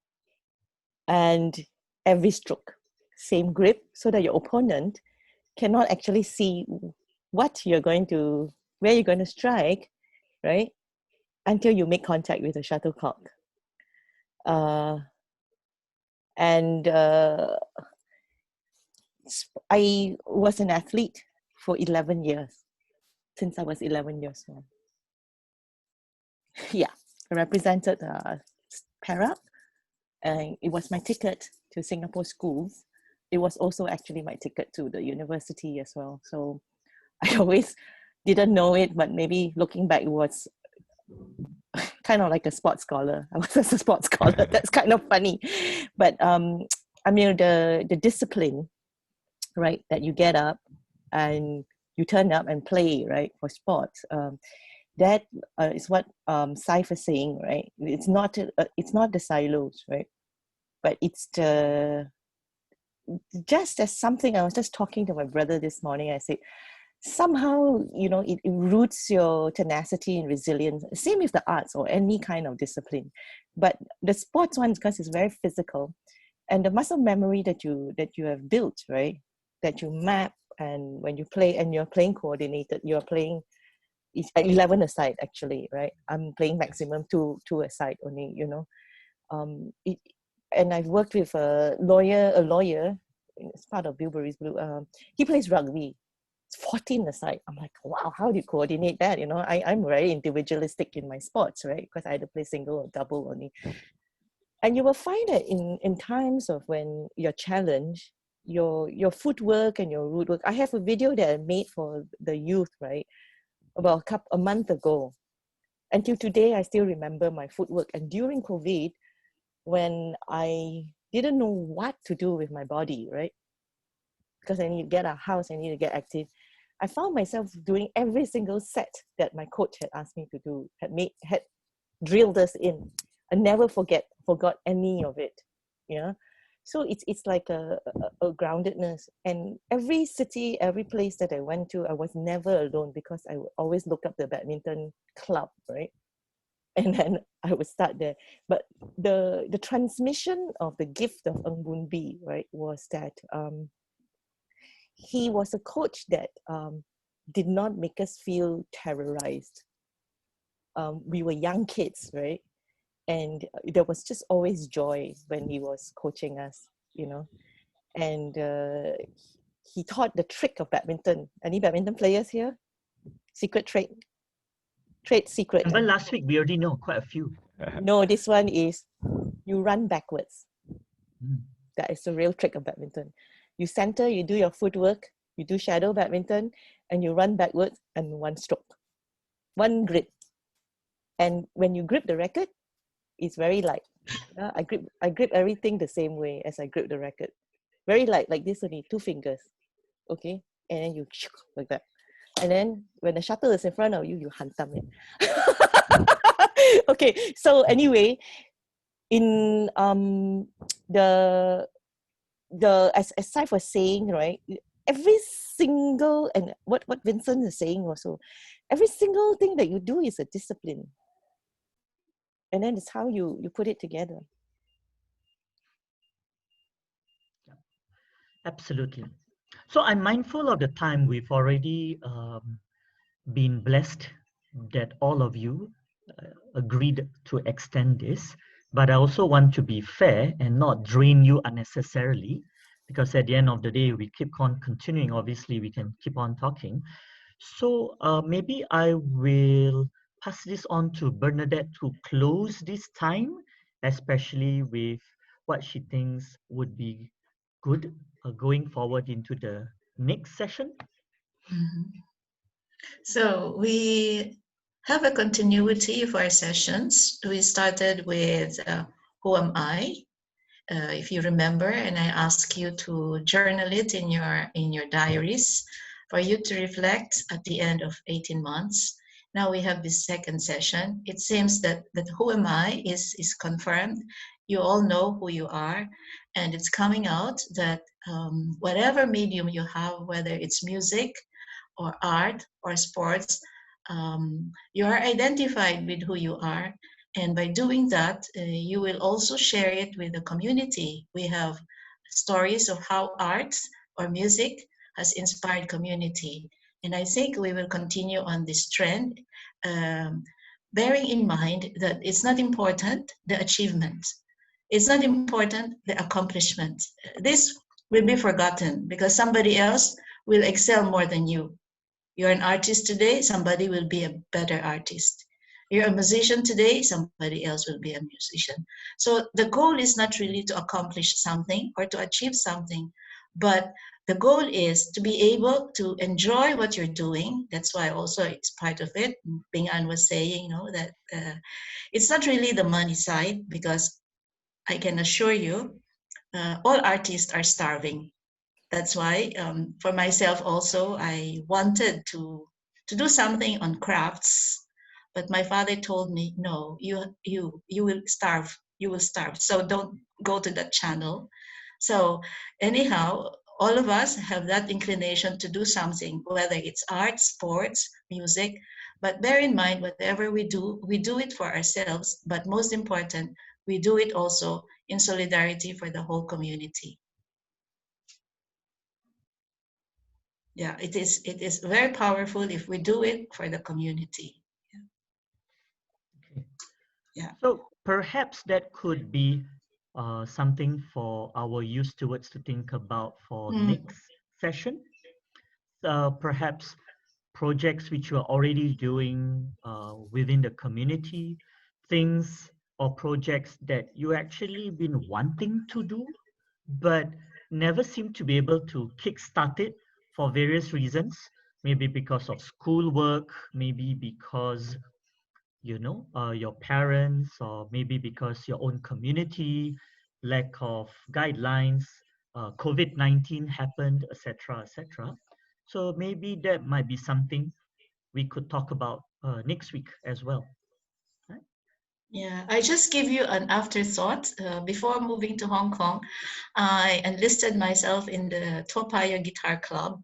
and every stroke, same grip, so that your opponent cannot actually see where you're going to strike, right? Until you make contact with the shuttlecock. And I was an athlete for 11 years, since I was 11 years old. Yeah, I represented Perak, and it was my ticket to Singapore schools. It was also actually my ticket to the university as well. So I always didn't know it, but maybe looking back, it was kind of like a sports scholar. I was a sports scholar. That's kind of funny. But I mean, the discipline, right, that you get up and you turn up and play, right, for sports. That is what Saif is saying, right? It's not the silos, right? But it's just as something. I was just talking to my brother this morning. I said, somehow, it roots your tenacity and resilience. Same with the arts or any kind of discipline. But the sports one, because it's very physical, and the muscle memory that you have built, right? That you map, and when you play and you're playing coordinated, you're playing 11 aside actually, right? I'm playing maximum two aside only, and I've worked with a lawyer, it's part of Bilberries Blue. He plays rugby. It's 14 aside. I'm like, wow, how do you coordinate that? I'm very individualistic in my sports, right? Because I either play single or double only. And you will find that in times of when you're challenged, your footwork and your root work. I have a video that I made for the youth, right? About a month ago. Until today, I still remember my footwork. And during COVID, when I didn't know what to do with my body, right? Because I need to get a house, I need to get active. I found myself doing every single set that my coach had asked me to do, had drilled us in. I never forgot any of it. Yeah. So it's like a groundedness. And every city, every place that I went to, I was never alone, because I would always look up the badminton club, right? And then I would start there. But the transmission of the gift of Ng Boon Bee, right, was that he was a coach that did not make us feel terrorized. We were young kids, right? And there was just always joy when he was coaching us, And he taught the trick of badminton. Any badminton players here? Secret trade secret. But last week we already know quite a few. No, this one is you run backwards. That is the real trick of badminton. You center, you do your footwork, you do shadow badminton, and you run backwards and one stroke, one grip. And when you grip the racket, It's very light. Yeah, I grip everything the same way as I grip the racket. Very light, like this only, 2 fingers. Okay, and then you like that. And then when the shuttle is in front of you, you hantam it. Okay, so anyway, in the as Saif was saying, right, every single, and what Vincent is saying also, every single thing that you do is a discipline. And then it's how you put it together. Absolutely. So I'm mindful of the time. We've already been blessed that all of you agreed to extend this, but I also want to be fair and not drain you unnecessarily, because at the end of the day, we keep on continuing. Obviously, we can keep on talking. So maybe I will pass this on to Bernadette to close this time, especially with what she thinks would be good going forward into the next session. So we have a continuity for our sessions. We started with Who Am I? If you remember, and I asked you to journal it in your diaries for you to reflect at the end of 18 months. Now we have this second session. It seems that Who Am I is confirmed. You all know who you are, and it's coming out that whatever medium you have, whether it's music or art or sports, you are identified with who you are. And by doing that, you will also share it with the community. We have stories of how arts or music has inspired community. And I think we will continue on this trend, bearing in mind that it's not important, the achievement. It's not important, the accomplishment. This will be forgotten because somebody else will excel more than you. You're an artist today, somebody will be a better artist. You're a musician today, somebody else will be a musician. So the goal is not really to accomplish something or to achieve something, but the goal is to be able to enjoy what you're doing. That's why also it's part of it. Bing An was saying, that it's not really the money side, because I can assure you, all artists are starving. That's why for myself also, I wanted to do something on crafts, but my father told me, no, you will starve. You will starve. So don't go to that channel. So anyhow, all of us have that inclination to do something, whether it's art, sports, music. But bear in mind, whatever we do it for ourselves. But most important, we do it also in solidarity for the whole community. Yeah, it is very powerful if we do it for the community. Okay. Yeah. So perhaps that could be something for our youth stewards to think about for next session. Perhaps projects which you are already doing within the community, things or projects that you actually been wanting to do, but never seem to be able to kickstart it for various reasons. Maybe because of schoolwork, maybe because your parents, or maybe because your own community, lack of guidelines, COVID-19 happened, etc., etc. So maybe that might be something we could talk about next week as well. Right? Yeah, I just give you an afterthought. Before moving to Hong Kong, I enlisted myself in the Toa Payoh Guitar Club.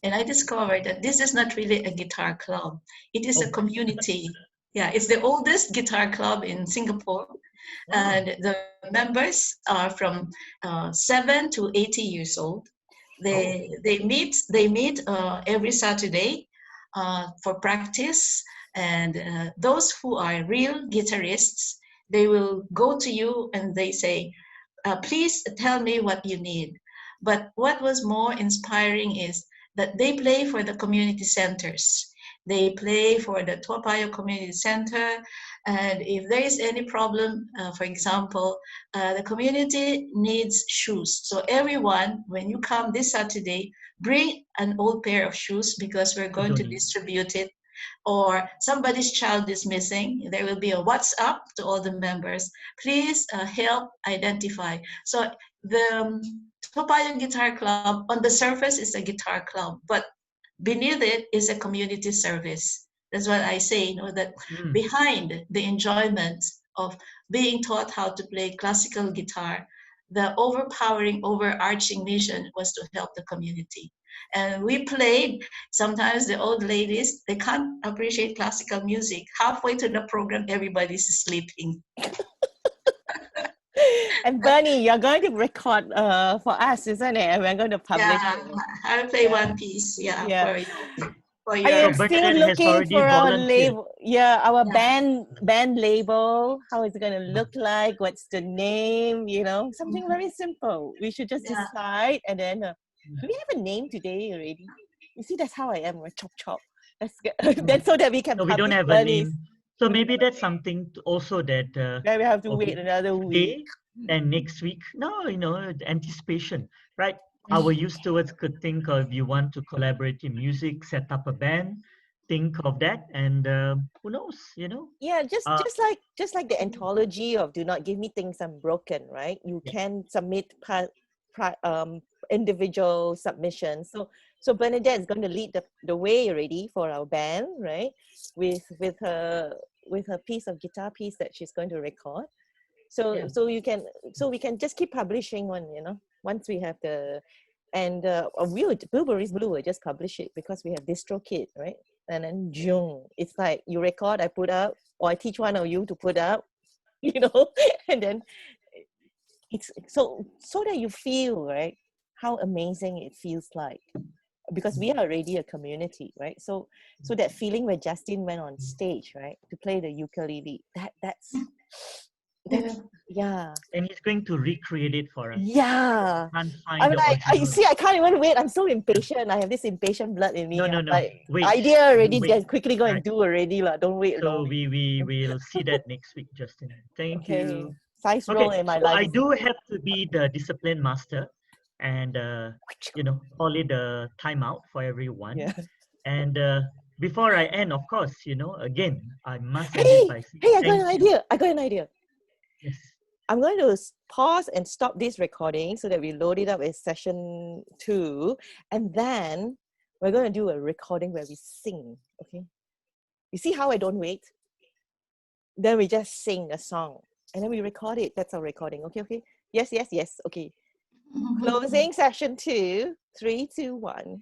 And I discovered that this is not really a guitar club. It is a community. Yeah, it's the oldest guitar club in Singapore. Wow. And the members are from 7 to 80 years old. They meet every Saturday for practice. And those who are real guitarists, they will go to you and they say, please tell me what you need. But what was more inspiring is that they play for the community centers. They play for the Toa Payoh Community Center. And if there is any problem, for example, the community needs shoes. So everyone, when you come this Saturday, bring an old pair of shoes because we're going to distribute it or somebody's child is missing, there will be a WhatsApp to all the members. Please help identify. So the Topayo Guitar Club, on the surface, is a guitar club, but beneath it is a community service. That's what I say, you know, that behind the enjoyment of being taught how to play classical guitar, the overarching mission was to help the community. And we played, sometimes the old ladies, they can't appreciate classical music. Halfway to the program, everybody's sleeping. And Bernie, you're going to record for us, isn't it? And we're going to publish Yeah, it. I'll play one piece, yeah, for I your am So still Bernadette has looking already for our volunteered. label. Yeah, our Yeah. band label. How is it going to look like? What's the name? You know, something very simple. We should just Yeah. decide, and then do we have a name today already? You see, that's how I am. Chop chop. Let's get then so that we can. So we don't publish have a Bernie's. name. So maybe that's something also that Then we have to wait another week. today and next week. No, you know, anticipation, right? Our youth stewards could think of, you want to collaborate in music, set up a band, think of that, and who knows, you know? Yeah, just like the anthology of "Do Not Give Me Things I'm Broken," right? You can submit individual submissions. So Bernadette is going to lead the way already for our band, right? With her piece of guitar piece that she's going to record. So we can just keep publishing one, you know, once we have the Bilberries Blue will just publish it because we have DistroKid, right? And then June, it's like you record, I put up, or I teach one of you to put up, you know, and then it's so that you feel, right, how amazing it feels like, because we are already a community, right? So that feeling where Justin went on stage, right, to play the ukulele, that's yeah. And he's going to recreate it for us. Yeah. Can't find I'm the like, original. I can't even wait. I'm so impatient. I have this impatient blood in me. No. Like, Wait. idea already, Wait. just quickly go and Right. do already. Don't wait So long. we will see that next week, Justin. Thank you. Size roll Okay, in my so life. I do have to be the discipline master and, you know, call it a timeout for everyone. Yeah. And before I end, of course, you know, again, I must end Hey, it by saying I got an thank you. idea. I got an idea. Yes. I'm going to pause and stop this recording so that we load it up as session 2. And then we're going to do a recording where we sing. Okay. You see how I don't wait? Then we just sing a song. And then we record it. That's our recording. Okay. Yes. Okay. Closing session 2. 3, 2, 1.